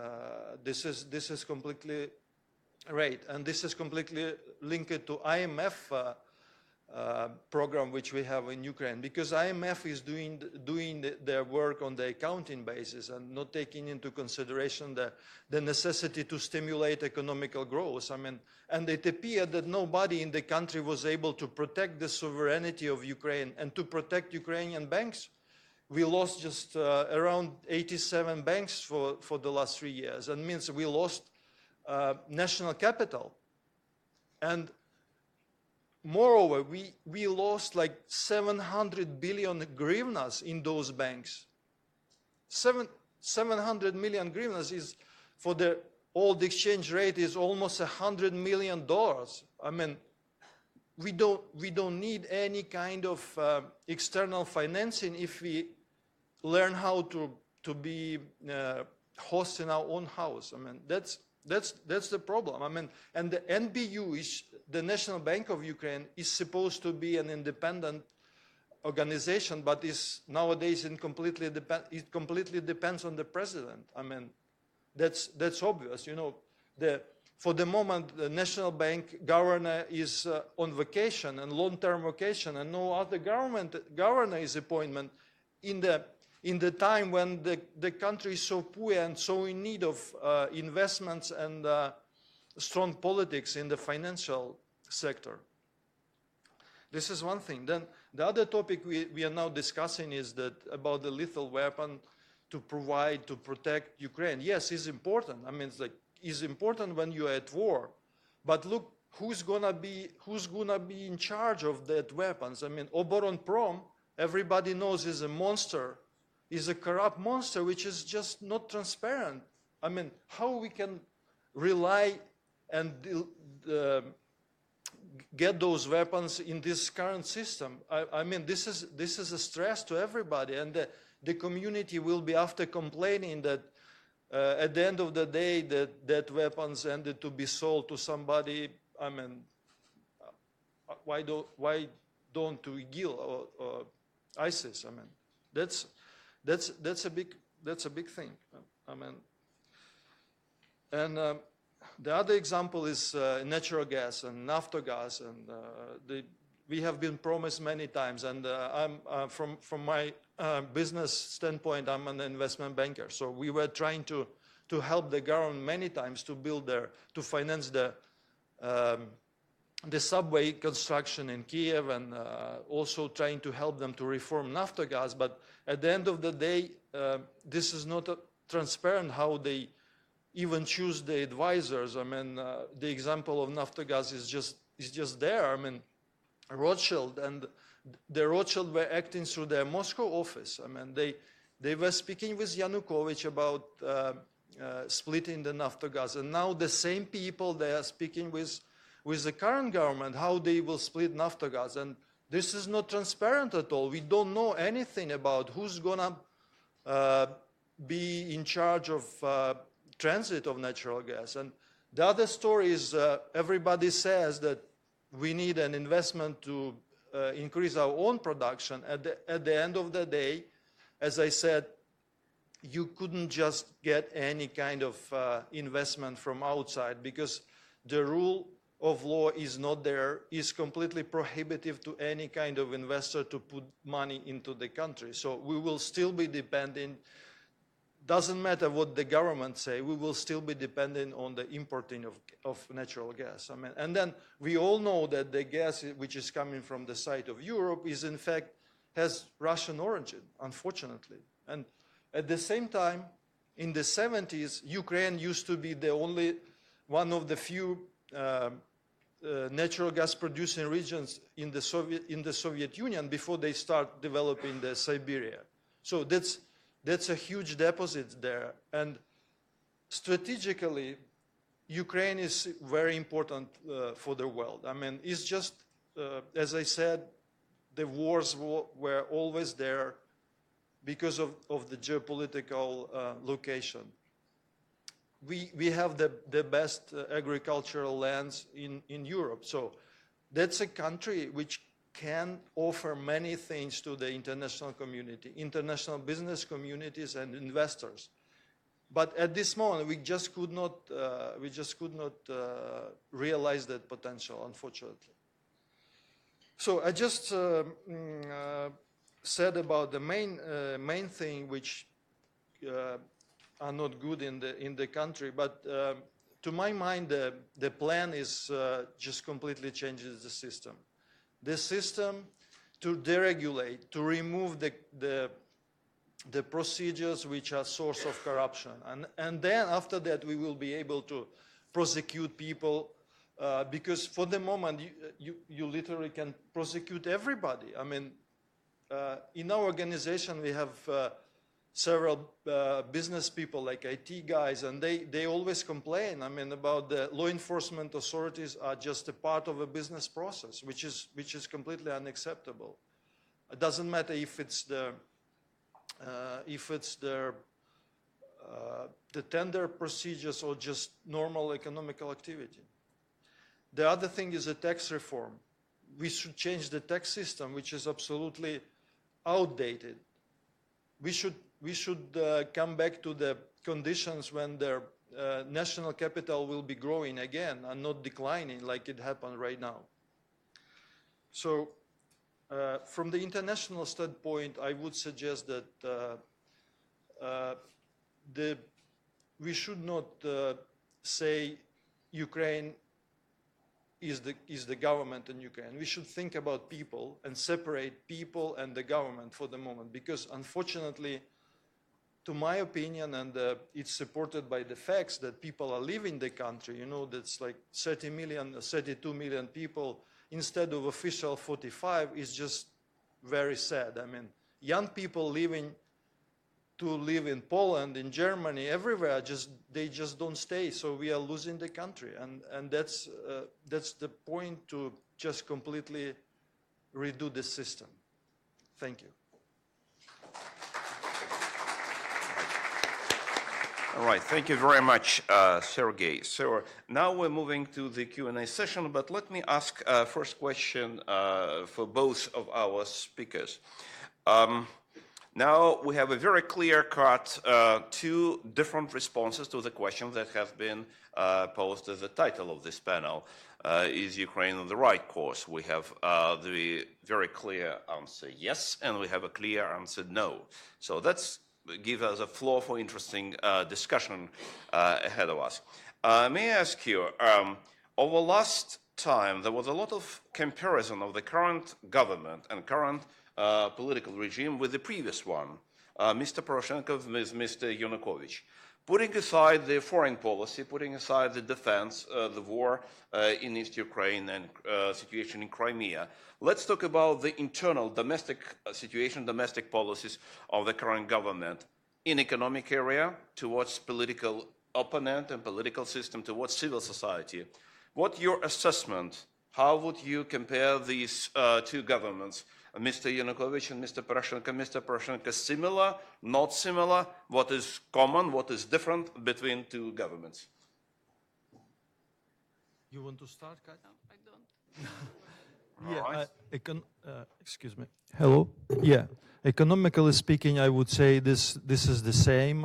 this is completely right, and this is completely linked to IMF program which we have in Ukraine, because IMF is doing their work on the accounting basis and not taking into consideration the necessity to stimulate economical growth. I mean, and it appeared that nobody in the country was able to protect the sovereignty of Ukraine and to protect Ukrainian banks. We lost just around 87 banks for the last 3 years, and means we lost national capital. And moreover, we lost like 700 billion hryvnias in those banks. 700 million hryvnias is, for the old exchange rate, is almost $100 million. I mean, we don't need any kind of external financing if we learn how to be hosts in our own house. I mean, that's the problem. I mean, and the NBU, is the National Bank of Ukraine, is supposed to be an independent organization, but is nowadays it completely depends on the president. I mean, that's obvious. You know, for the moment, the National Bank governor is on vacation and long-term vacation, and no other governor is appointed in the time when the country is so poor and so in need of investments and strong politics in the financial sector. This is one thing. Then the other topic we are now discussing is that about the lethal weapon to protect Ukraine. Yes, it's important. I mean, it's important when you are at war. But look, who's gonna be in charge of that weapons? I mean, Oboronprom, everybody knows, is a monster. Is a corrupt monster which is just not transparent. I mean, how we can rely and get those weapons in this current system? I mean, this is a stress to everybody, and the community will be after complaining that at the end of the day that weapons ended to be sold to somebody. I mean, why don't we kill ISIS? I mean, that's a big thing. I mean, and the other example is natural gas and Naftogaz, and we have been promised many times. And I'm from my business standpoint, I'm an investment banker. So we were trying to help the government many times to to finance the subway construction in Kiev, and also trying to help them to reform Naftogaz. But at the end of the day, this is not transparent how they even choose the advisors. I mean, the example of Naftogaz is just there. I mean, Rothschild and the Rothschild were acting through their Moscow office. I mean, they were speaking with Yanukovych about splitting the Naftogaz, and now the same people, they are speaking with the current government how they will split Naftogaz, and this is not transparent at all. We don't know anything about who's gonna be in charge of transit of natural gas. And the other story is everybody says that we need an investment to increase our own production. At the end of the day, as I said, you couldn't just get any kind of investment from outside, because the rule of law is not there, is completely prohibitive to any kind of investor to put money into the country. So we will still be dependent. Doesn't matter what the government say, we will still be dependent on the importing of natural gas. I mean, and then we all know that the gas which is coming from the side of Europe is in fact has Russian origin, unfortunately. And at the same time, in the 70s, Ukraine used to be the only one of the few natural gas producing regions in the Soviet Union before they start developing the Siberia. So that's a huge deposit there. And strategically, Ukraine is very important for the world. I mean, it's just, as I said, the wars were always there because of the geopolitical location. We have the best agricultural lands in Europe. So that's a country which can offer many things to the international community, international business communities and investors. But at this moment, we just could not realize that potential, unfortunately. So I just said about the main thing which are not good in the country, but to my mind, the plan is just completely changes the system. The system to deregulate, to remove the procedures which are source of corruption. And then after that, we will be able to prosecute people because for the moment, you literally can prosecute everybody. I mean, in our organization, we have several business people like IT guys, and they always complain, I mean, about the law enforcement authorities are just a part of a business process, which is completely unacceptable. It doesn't matter if it's the tender procedures or just normal economical activity. The other thing is the tax reform. We should change the tax system, which is absolutely outdated. We should come back to the conditions when the national capital will be growing again and not declining like it happened right now. So from the international standpoint, I would suggest that we should not say Ukraine is the government in Ukraine. We should think about people and separate people and the government for the moment, because unfortunately, to my opinion, and it's supported by the facts that people are leaving the country, you know, that's like 30 million, 32 million people instead of official 45 is just very sad. I mean, young people leaving to live in Poland, in Germany, everywhere, they just don't stay. So we are losing the country, and that's the point, to just completely redo the system. Thank you. All right, thank you very much, Sergey. So now we're moving to the Q&A session, but let me ask first question for both of our speakers. Now we have a very clear-cut two different responses to the questions that have been posed as the title of this panel. Is Ukraine on the right course? We have the very clear answer yes, and we have a clear answer no. So that's give us a floor for interesting discussion ahead of us. May I ask you, over last time there was a lot of comparison of the current government and current political regime with the previous one, Mr. Poroshenko with Mr. Yanukovych. Putting aside the foreign policy, putting aside the defense, the war in East Ukraine and situation in Crimea, let's talk about the internal domestic situation, domestic policies of the current government in economic area, towards political opponent and political system, towards civil society. What's your assessment? How would you compare these two governments, Mr. Yanukovych and Mr. Poroshenko? Mr. Poroshenko similar, not similar? What is common, what is different between two governments? You want to start, Kat? No, I don't. Yeah, right. excuse me. Hello. Yeah, economically speaking, I would say this is the same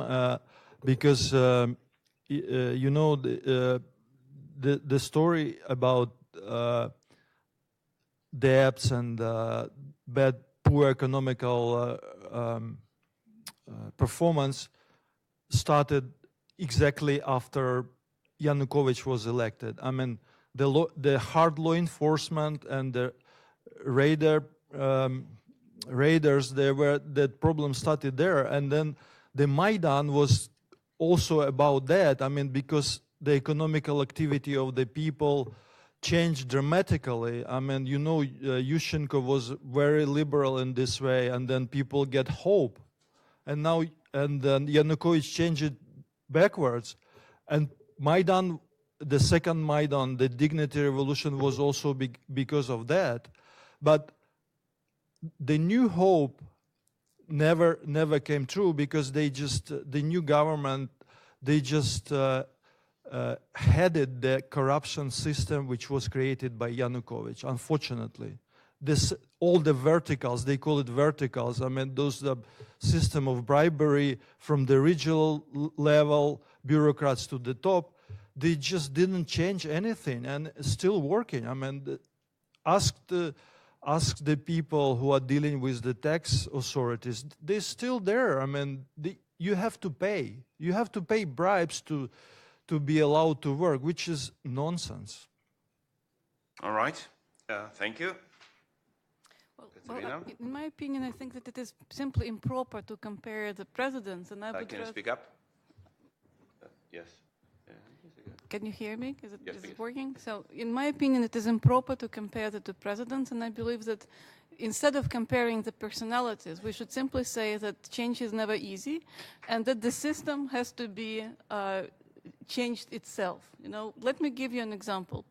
because you know the story about debts and poor economical performance started exactly after Yanukovych was elected. I mean, the hard law enforcement and the raiders, that problem started there, and then the Maidan was also about that. I mean, because the economical activity of the people changed dramatically. I mean, you know, Yushchenko was very liberal in this way, and then people get hope, and then Yanukovych changed it backwards, and Maidan, the second Maidan, the dignity revolution, was also because of that. But the new hope never came true because the new government, they just headed the corruption system which was created by Yanukovych, unfortunately. All the verticals, they call it verticals, I mean, those the system of bribery from the regional level, bureaucrats to the top, they just didn't change anything and it's still working. I mean, ask the people who are dealing with the tax authorities, they're still there. I mean, you have to pay. You have to pay bribes to be allowed to work, which is nonsense. All right, thank you. Well, in my opinion, I think that it is simply improper to compare the presidents. And I would can you speak up? Yes. Can you hear me? Is Yes, it working? So, in my opinion, it is improper to compare the two presidents, and I believe that instead of comparing the personalities, we should simply say that change is never easy, and that the system has to be changed itself. You know, let me give you an example.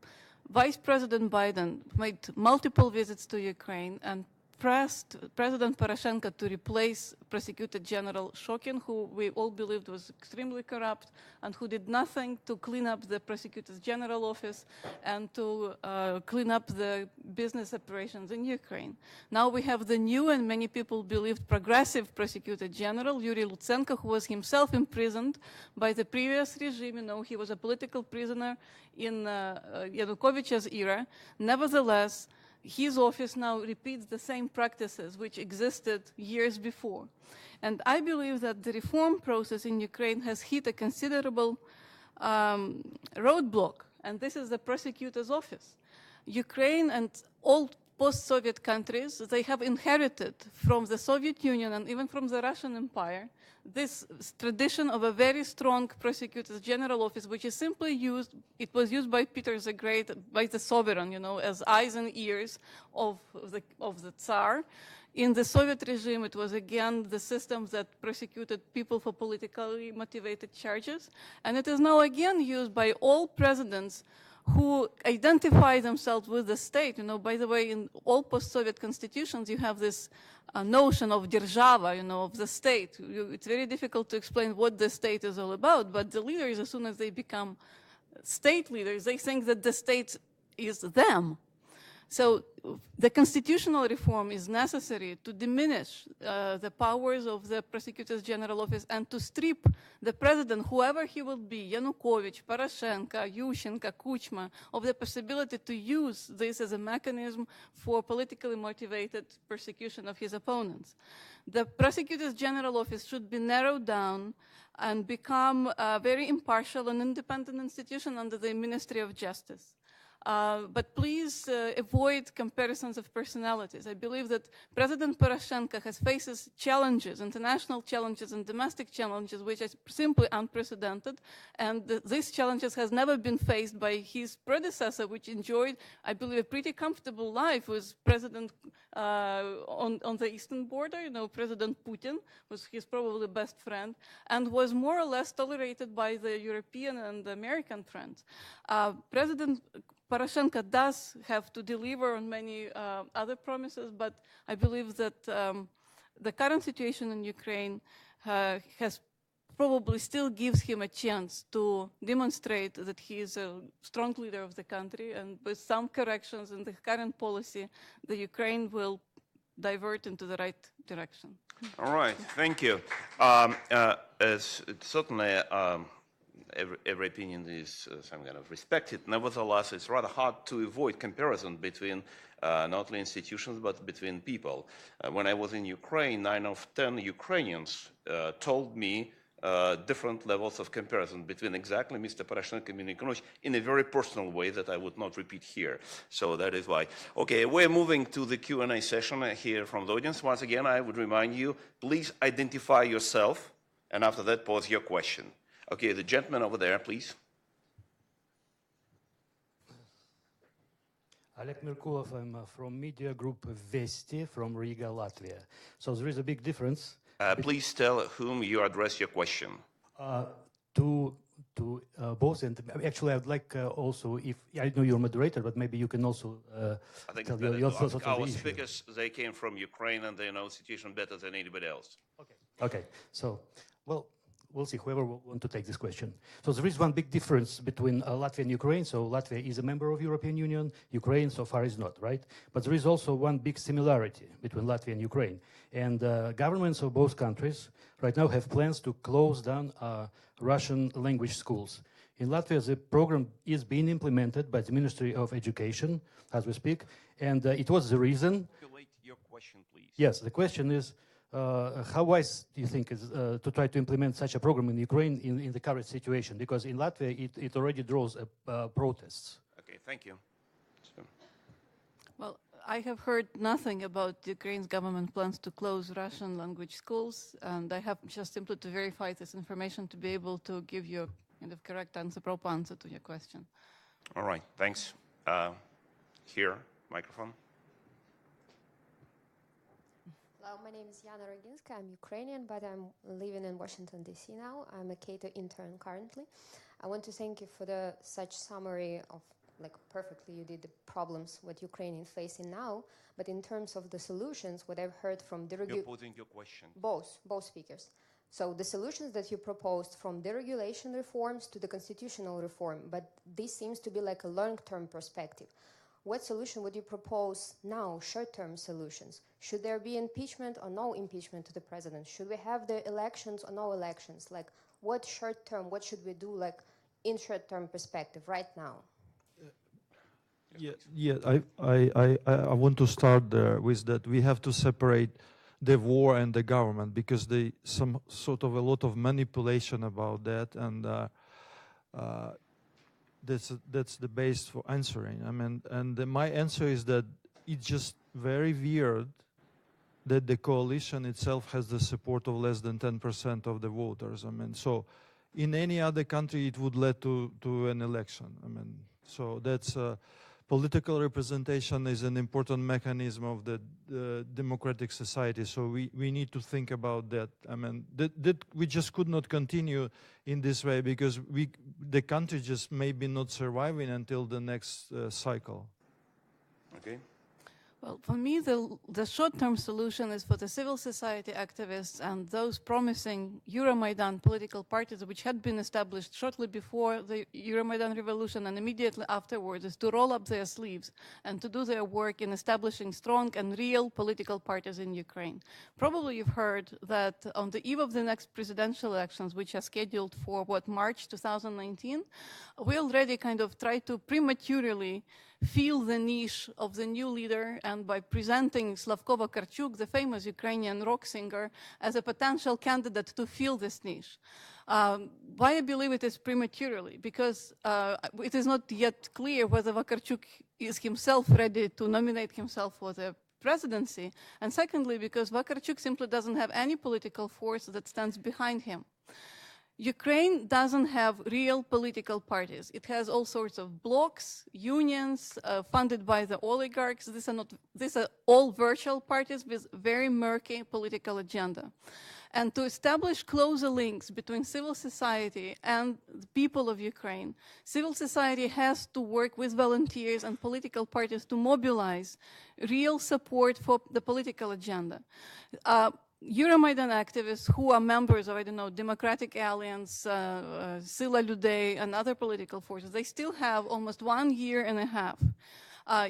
Vice President Biden made multiple visits to Ukraine and pressed President Poroshenko to replace Prosecutor General Shokin, who we all believed was extremely corrupt and who did nothing to clean up the Prosecutor's General office and to clean up the business operations in Ukraine. Now we have the new and many people believed progressive Prosecutor General, Yuri Lutsenko, who was himself imprisoned by the previous regime. You know, he was a political prisoner in Yanukovych's era. Nevertheless, his office now repeats the same practices which existed years before. And I believe that the reform process in Ukraine has hit a considerable roadblock, and this is the prosecutor's office. Ukraine and all post-Soviet countries, they have inherited from the Soviet Union and even from the Russian Empire this tradition of a very strong prosecutor's general office, which is simply used, it was used by Peter the Great, by the sovereign, you know, as eyes and ears of the Tsar. In the Soviet regime, it was again the system that prosecuted people for politically motivated charges. And it is now again used by all presidents who identify themselves with the state. You know, by the way, in all post-Soviet constitutions, you have this notion of держава, you know, of the state. It's very difficult to explain what the state is all about, but the leaders, as soon as they become state leaders, they think that the state is them. So the constitutional reform is necessary to diminish the powers of the Prosecutor's General Office and to strip the president, whoever he will be, Yanukovych, Poroshenko, Yushchenko, Kuchma, of the possibility to use this as a mechanism for politically motivated persecution of his opponents. The Prosecutor's General Office should be narrowed down and become a very impartial and independent institution under the Ministry of Justice. But please avoid comparisons of personalities. I believe that President Poroshenko faces challenges, international challenges and domestic challenges, which are simply unprecedented. And these challenges has never been faced by his predecessor, which enjoyed, I believe, a pretty comfortable life with President on the eastern border. You know, President Putin was his probably best friend and was more or less tolerated by the European and American friends. President Poroshenko does have to deliver on many other promises, but I believe that the current situation in Ukraine has probably still gives him a chance to demonstrate that he is a strong leader of the country, and with some corrections in the current policy, the Ukraine will divert into the right direction. All right, thank you. Certainly, every opinion is some kind of respected. Nevertheless, it's rather hard to avoid comparison between not only institutions but between people. When I was in Ukraine, 9 of 10 Ukrainians told me different levels of comparison between exactly Mr. Poroshenko and Yanukovych in a very personal way that I would not repeat here. So that is why. Okay, we're moving to the Q&A session here from the audience. Once again, I would remind you, please identify yourself, and after that, pose your question. Okay, the gentleman over there, please. Oleg Merkulov, I'm from media group Vesti from Riga, Latvia. So there is a big difference. Please tell whom you address your question. To both, and actually I would like also, if I know you're a moderator, but maybe you can also I think tell your thoughts on the our issue. speakers, they came from Ukraine and they know the situation better than anybody else. Okay, so, well, we'll see whoever will want to take this question. So there is one big difference between Latvia and Ukraine. So Latvia is a member of European Union, Ukraine so far is not, right? But there is also one big similarity between Latvia and Ukraine. And governments of both countries right now have plans to close down Russian language schools. In Latvia, the program is being implemented by the Ministry of Education as we speak. And it was the reason. Your question, please. Yes, the question is, how wise do you think is to try to implement such a program in Ukraine in the current situation? Because in Latvia, it already draws protests. Okay, thank you. Well, I have heard nothing about Ukraine's government plans to close Russian language schools, and I have just simply to verify this information to be able to give you a kind of correct answer, proper answer to your question. All right, thanks. Here, microphone. Hello, my name is Yana Roginska. I'm Ukrainian, but I'm living in Washington, D.C. now. I'm a Cato intern currently. I want to thank you for the such summary of, like, perfectly you did the problems what Ukrainians facing now. But in terms of the solutions, what I've heard from You're posing your question. both speakers. So the solutions that you proposed, from deregulation reforms to the constitutional reform, but this seems to be like a long-term perspective. What solution would you propose now, short-term solutions? Should there be impeachment or no impeachment to the president? Should we have the elections or no elections? Like, what short-term, what should we do, like, in short-term perspective right now? I want to start there with that. We have to separate the war and the government, because they some sort of a lot of manipulation about that, and that's the base for answering. I mean, and my answer is that it's just very weird that the coalition itself has the support of less than 10% of the voters. I mean, so in any other country it would lead to an election. I mean, so that's political representation is an important mechanism of the democratic society. So we need to think about that. I mean, that we just could not continue in this way, because the country just maybe not surviving until the next cycle. Okay. Well, for me, the short-term solution is for the civil society activists and those promising Euromaidan political parties, which had been established shortly before the Euromaidan revolution and immediately afterwards, is to roll up their sleeves and to do their work in establishing strong and real political parties in Ukraine. Probably you've heard that on the eve of the next presidential elections, which are scheduled for, March 2019, we already kind of try to prematurely fill the niche of the new leader, and by presenting Slavko Vakarchuk, the famous Ukrainian rock singer, as a potential candidate to fill this niche. Why I believe it is prematurely? Because it is not yet clear whether Vakarchuk is himself ready to nominate himself for the presidency, and secondly, because Vakarchuk simply doesn't have any political force that stands behind him. Ukraine doesn't have real political parties. It has all sorts of blocs, unions, funded by the oligarchs. These are all virtual parties with very murky political agenda. And to establish closer links between civil society and the people of Ukraine, civil society has to work with volunteers and political parties to mobilize real support for the political agenda. Euromaidan activists who are members of, Democratic Alliance, Sila Людей, and other political forces, they still have almost 1 year and a half.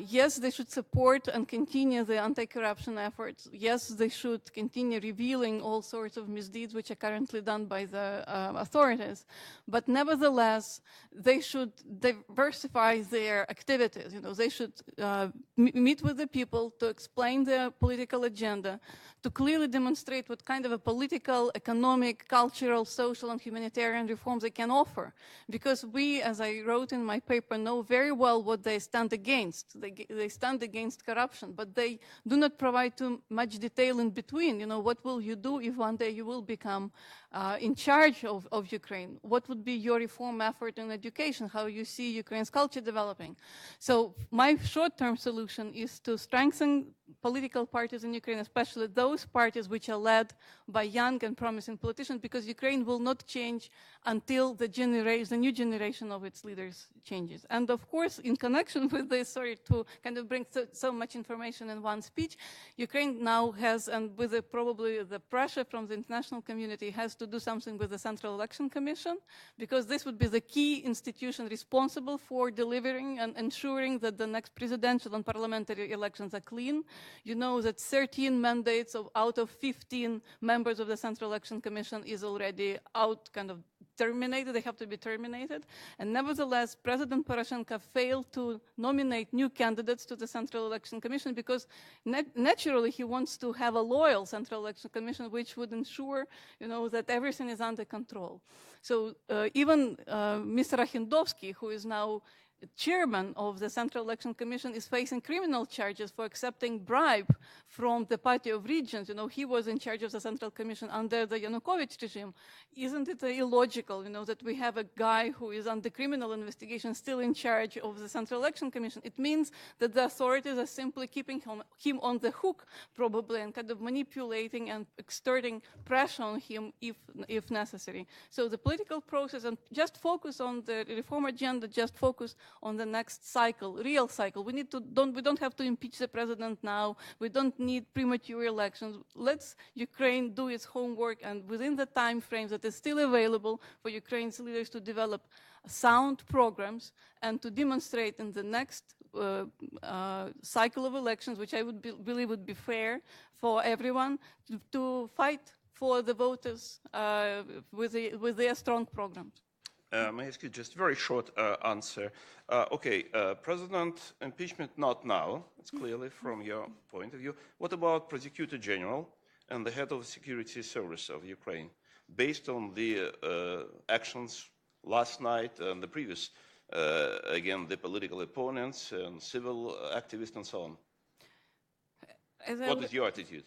Yes, they should support and continue the anti-corruption efforts. Yes, they should continue revealing all sorts of misdeeds which are currently done by the authorities. But nevertheless, they should diversify their activities. They should meet with the people to explain their political agenda, to clearly demonstrate what kind of a political, economic, cultural, social, and humanitarian reforms they can offer. Because we, as I wrote in my paper, know very well what they stand against. They stand against corruption, but they do not provide too much detail in between. What will you do if one day you will become in charge of Ukraine? What would be your reform effort in education? How you see Ukraine's culture developing? So my short-term solution is to strengthen political parties in Ukraine, especially those parties which are led by young and promising politicians, because Ukraine will not change until the new generation of its leaders changes. And of course, in connection with this, sorry to kind of bring so much information in one speech, Ukraine now has, and with probably the pressure from the international community, has to do something with the Central Election Commission, because this would be the key institution responsible for delivering and ensuring that the next presidential and parliamentary elections are clean. You know that 13 mandates out of 15 members of the Central Election Commission is already terminated. They have to be terminated. And nevertheless, President Poroshenko failed to nominate new candidates to the Central Election Commission because naturally he wants to have a loyal Central Election Commission which would ensure, that everything is under control. So even Mr. Akhindovsky, who is now chairman of the Central Election Commission, is facing criminal charges for accepting bribe from the Party of Regions. He was in charge of the Central Commission under the Yanukovych regime. Isn't it illogical, that we have a guy who is under criminal investigation still in charge of the Central Election Commission? It means that the authorities are simply keeping him on the hook, probably, and kind of manipulating and exerting pressure on him if necessary. So the political process, and just focus on the reform agenda, just focus on the next cycle, real cycle. We don't have to impeach the president now. We don't need premature elections. Let's Ukraine do its homework, and within the time frames that is still available for Ukraine's leaders to develop sound programs and to demonstrate in the next cycle of elections, which I would believe would be fair for everyone, to fight for the voters with their strong programs. May I ask you just a very short answer? President impeachment, not now. It's clearly from your point of view. What about Prosecutor General and the head of the security service of Ukraine? Based on the actions last night and the previous, again, the political opponents and civil activists and so on. What is your attitude?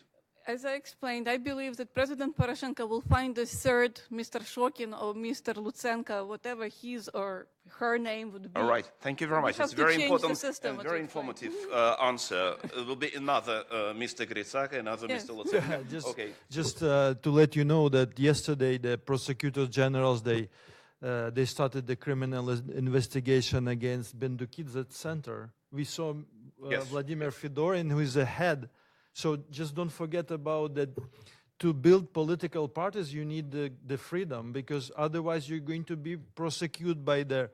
As I explained, I believe that President Poroshenko will find a third Mr. Shokin or Mr. Lutsenko, whatever his or her name would be. All right. Thank you very much. It's very important and very informative answer. It will be another Mr. Gritsaka, another Mr. Lutsenko. Just to let you know that yesterday the prosecutors generals, they started the criminal investigation against Bendukidze Center. We saw Yes. Vladimir Fedorin, who is the head. So just don't forget about that. To build political parties, you need the freedom, because otherwise you're going to be prosecuted by the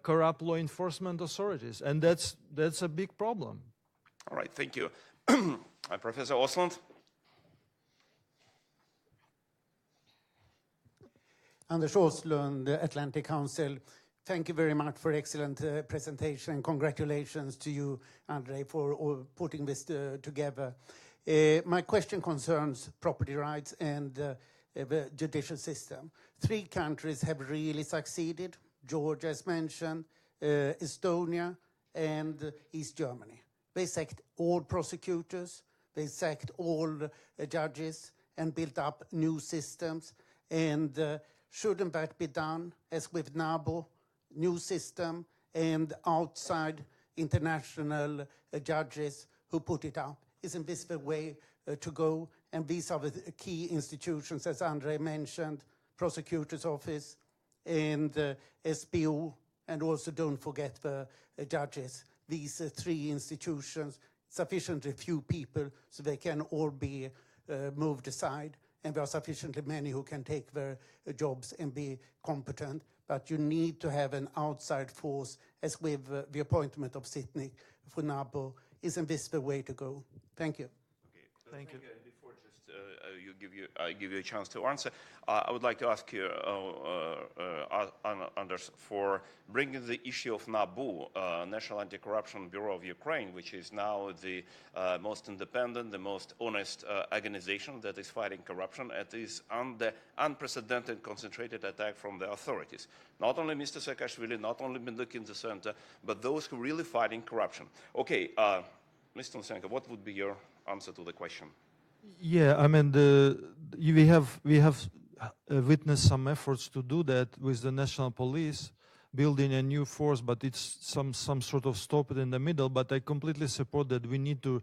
corrupt law enforcement authorities, and that's a big problem. All right, thank you. Professor Osland? Anders Åslund, Atlantic Council. Thank you very much for excellent presentation, and congratulations to you, Andrei, for putting this together. My question concerns property rights and the judicial system. 3 countries have really succeeded: Georgia, as mentioned, Estonia, and East Germany. They sacked all prosecutors, they sacked all judges, and built up new systems. And shouldn't that be done, as with NABO, new system, and outside international judges who put it up? Isn't this the way to go? And these are the key institutions, as Andrei mentioned: prosecutor's office and SBO, and also don't forget the judges. These 3 institutions, sufficiently few people so they can all be moved aside, and there are sufficiently many who can take their jobs and be competent. But you need to have an outside force, as with the appointment of Sitnik for NABO. Isn't this the way to go? Thank you. Okay, thank you. And before I give you a chance to answer, I would like to ask you, Anders, for bringing the issue of NABU, National Anti-Corruption Bureau of Ukraine, which is now the most independent, the most honest organization that is fighting corruption. It is under unprecedented concentrated attack from the authorities. Not only Mr. Saakashvili, not only Menduk in the center, but those who are really fighting corruption. Okay, Mr. Lysenko, what would be your answer to the question? Yeah, I mean, we have witnessed some efforts to do that with the national police, building a new force, but it's some sort of stop it in the middle. But I completely support that we need to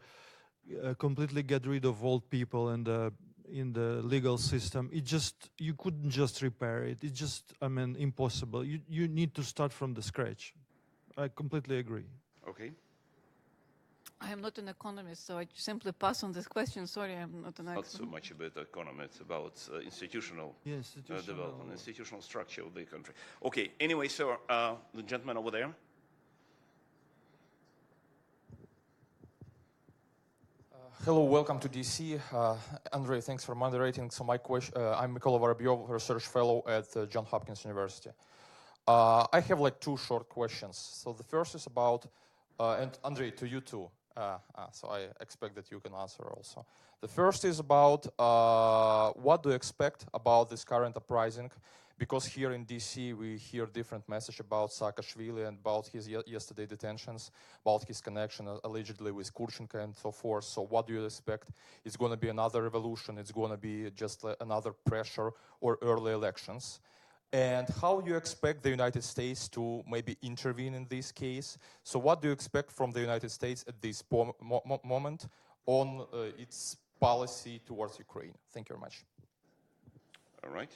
completely get rid of old people in the legal system. You couldn't just repair it. It's just, I mean, impossible. You need to start from the scratch. I completely agree. Okay. I am not an economist, so I simply pass on this question. Sorry, I'm not an expert. Not so much about economy, it's about institutional development, institutional structure of the country. Okay, anyway, so the gentleman over there. Hello, welcome to DC. Andrei, thanks for moderating. So my question, I'm Mikola Vorobyov, research fellow at Johns Hopkins University. I have like 2 short questions. So the first is about, and Andrei, to you too. So I expect that you can answer also. The first is about what do you expect about this current uprising? Because here in DC we hear different message about Saakashvili and about his yesterday detentions, about his connection allegedly with Kurchenko and so forth. So what do you expect? It's going to be another revolution? It's going to be just another pressure or early elections? And how you expect the United States to maybe intervene in this case? So what do you expect from the United States at this moment on its policy towards Ukraine? Thank you very much. All right.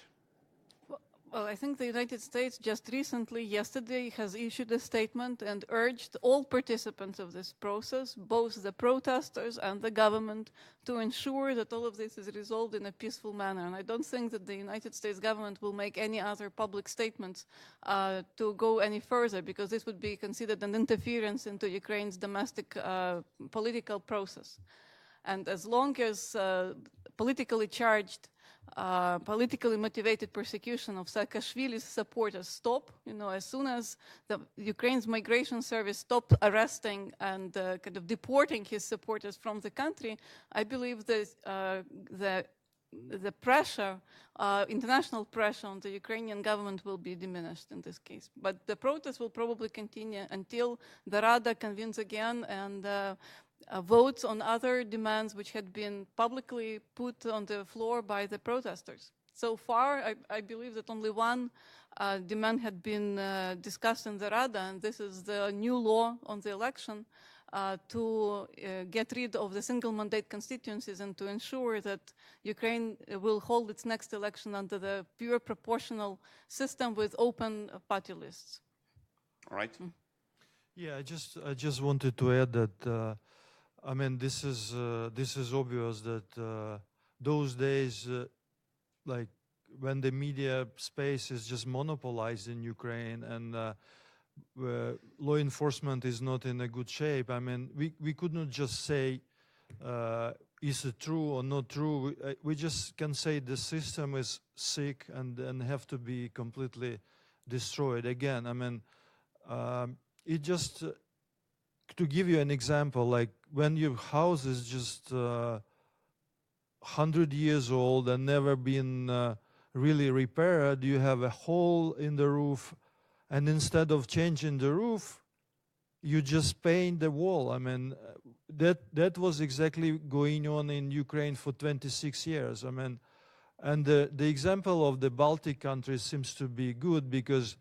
Well, I think the United States just recently, yesterday, has issued a statement and urged all participants of this process, both the protesters and the government, to ensure that all of this is resolved in a peaceful manner. And I don't think that the United States government will make any other public statements to go any further, because this would be considered an interference into Ukraine's domestic political process. And as long as politically charged, politically motivated persecution of Saakashvili's supporters stop, as soon as Ukraine's migration service stopped arresting and kind of deporting his supporters from the country, I believe that the pressure, international pressure on the Ukrainian government will be diminished in this case. But the protest will probably continue until the Rada convenes again and votes on other demands which had been publicly put on the floor by the protesters. So far, I believe that only one demand had been discussed in the Rada, and this is the new law on the election to get rid of the single mandate constituencies and to ensure that Ukraine will hold its next election under the pure proportional system with open party lists. All right. Yeah, I just wanted to add that I mean this is obvious that those days like when the media space is just monopolized in Ukraine and law enforcement is not in a good shape. I mean, we could not just say is it true or not true. We just can say the system is sick and have to be completely destroyed. Again, I mean, it just to give you an example, like when your house is just 100 years old and never been really repaired, you have a hole in the roof, and instead of changing the roof, you just paint the wall. I mean, that was exactly going on in Ukraine for 26 years. I mean, and the example of the Baltic countries seems to be good because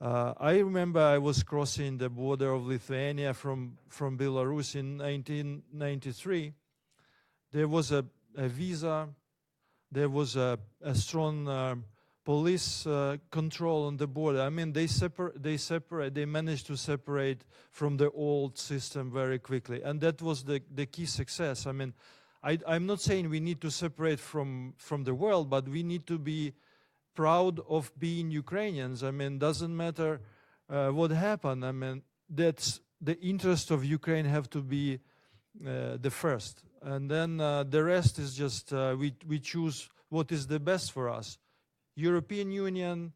I remember I was crossing the border of Lithuania from Belarus in 1993. There was a visa, there was a strong police control on the border. I mean, they managed to separate from the old system very quickly, and that was the key success. I mean, I'm not saying we need to separate from the world, but we need to be proud of being Ukrainians. I mean, doesn't matter what happened. I mean, that's the interest of Ukraine have to be the first, and then the rest is just we choose what is the best for us. European Union,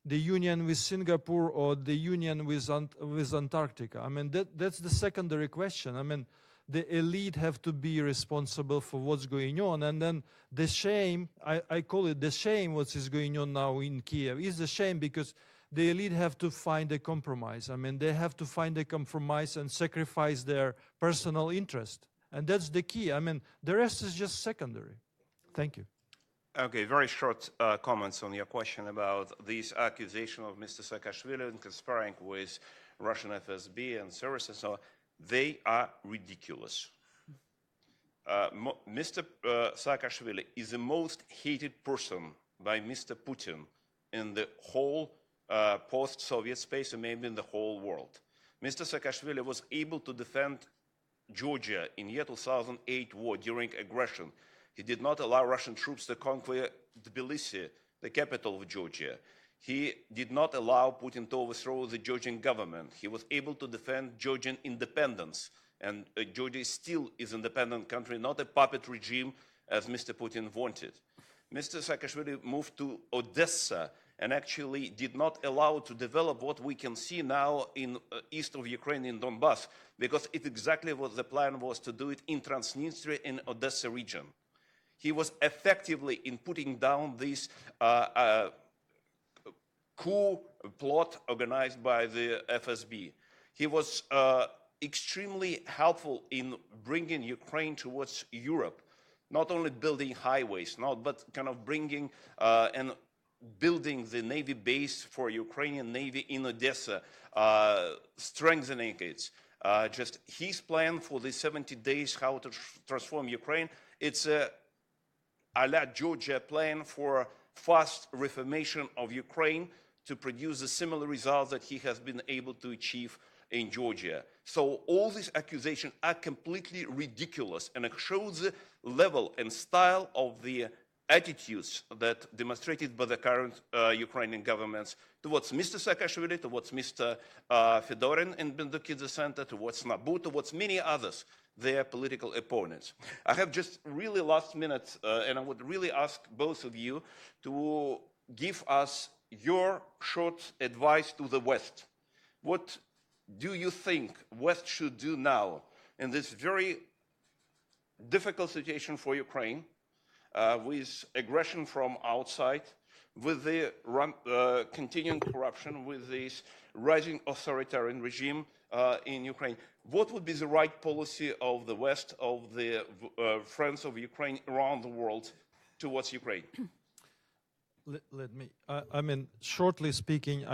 the union with Singapore, or the union with Antarctica. I mean, that's the secondary question. I mean, the elite have to be responsible for what's going on, and then the shame, I call it the shame, what is going on now in Kiev, is a shame because the elite have to find a compromise. I mean, they have to find a compromise and sacrifice their personal interest, and that's the key. I mean, the rest is just secondary. Thank you. Okay, very short comments on your question about this accusation of Mr. Saakashvili and conspiring with Russian FSB and services. So they are ridiculous. Mr. Saakashvili is the most hated person by Mr. Putin in the whole post-Soviet space and maybe in the whole world. Mr. Saakashvili was able to defend Georgia in year 2008 war during aggression. He did not allow Russian troops to conquer Tbilisi, the capital of Georgia. He did not allow Putin to overthrow the Georgian government. He was able to defend Georgian independence. And Georgia still is an independent country, not a puppet regime as Mr. Putin wanted. Mr. Saakashvili moved to Odessa and actually did not allow to develop what we can see now in east of Ukraine in Donbass, because it exactly what the plan was to do it in Transnistria in Odessa region. He was effectively in putting down this coup plot organized by the FSB. He was extremely helpful in bringing Ukraine towards Europe, not only building highways, but kind of bringing and building the Navy base for Ukrainian Navy in Odessa, strengthening it. Just his plan for the 70 days how to transform Ukraine, it's a la Georgia plan for fast reformation of Ukraine to produce the similar results that he has been able to achieve in Georgia. So all these accusations are completely ridiculous, and it shows the level and style of the attitudes that demonstrated by the current Ukrainian governments towards Mr. Saakashvili, towards Mr. Fedorin in Bendukidze Center, towards Nabu, towards many others, their political opponents. I have just really last minute, and I would really ask both of you to give us your short advice to the West. What do you think West should do now in this very difficult situation for Ukraine, with aggression from outside, with the continuing corruption, with this rising authoritarian regime in Ukraine? What would be the right policy of the West, of the friends of Ukraine around the world towards Ukraine? Let me, I mean, shortly speaking,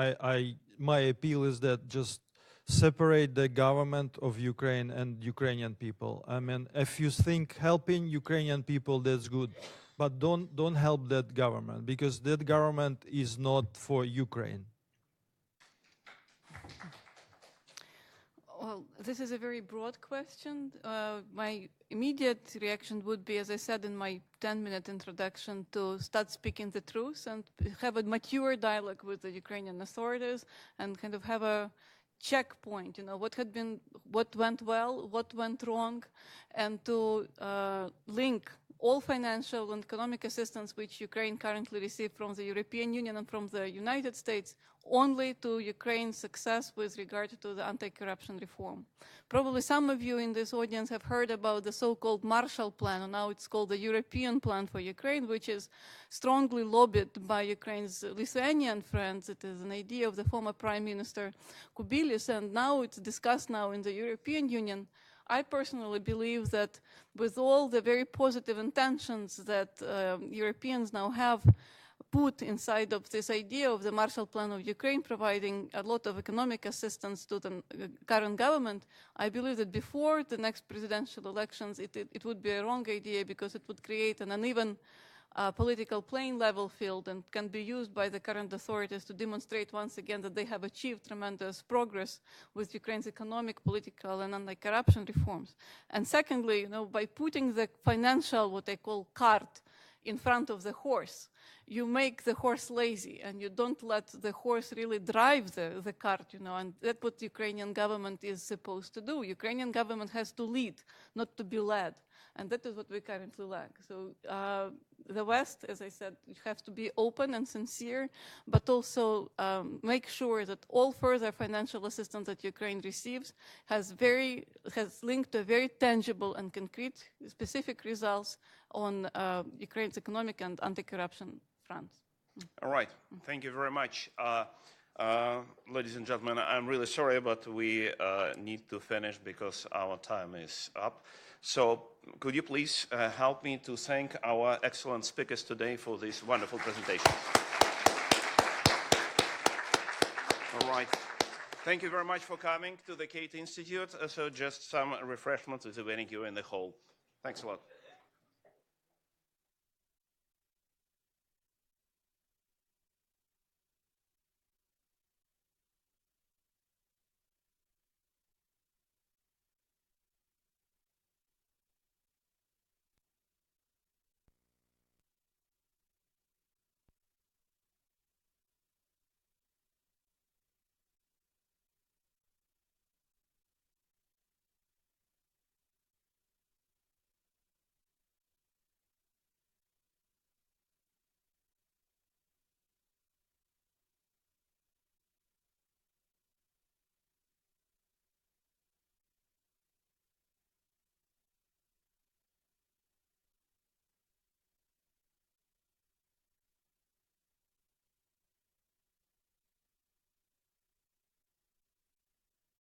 my appeal is that just separate the government of Ukraine and Ukrainian people. I mean, if you think helping Ukrainian people, that's good, but don't help that government, because that government is not for Ukraine. Well, this is a very broad question. My immediate reaction would be, as I said in my 10-minute introduction, to start speaking the truth and have a mature dialogue with the Ukrainian authorities and kind of have a checkpoint, what went well, what went wrong, and to link all financial and economic assistance which Ukraine currently receives from the European Union and from the United States only to Ukraine's success with regard to the anti-corruption reform. Probably some of you in this audience have heard about the so-called Marshall Plan, and now it's called the European Plan for Ukraine, which is strongly lobbied by Ukraine's Lithuanian friends. It is an idea of the former Prime Minister Kubilius, and now it's discussed now in the European Union. I personally believe that with all the very positive intentions that Europeans now have put inside of this idea of the Marshall Plan of Ukraine, providing a lot of economic assistance to the current government, I believe that before the next presidential elections, it would be a wrong idea because it would create an uneven political playing level field and can be used by the current authorities to demonstrate once again that they have achieved tremendous progress with Ukraine's economic, political, and anti-corruption reforms. And secondly, by putting the financial, what I call cart, in front of the horse, you make the horse lazy and you don't let the horse really drive the cart, and that's what the Ukrainian government is supposed to do. Ukrainian government has to lead, not to be led. And that is what we currently lack. So the West, as I said, has to be open and sincere, but also make sure that all further financial assistance that Ukraine receives has linked to very tangible and concrete specific results on Ukraine's economic and anti-corruption fronts. All right. Thank you very much. Ladies and gentlemen, I'm really sorry, but we need to finish because our time is up. So could you please help me to thank our excellent speakers today for this wonderful presentation. All right. Thank you very much for coming to the Cato Institute. So just some refreshments is waiting you in the hall. Thanks a lot.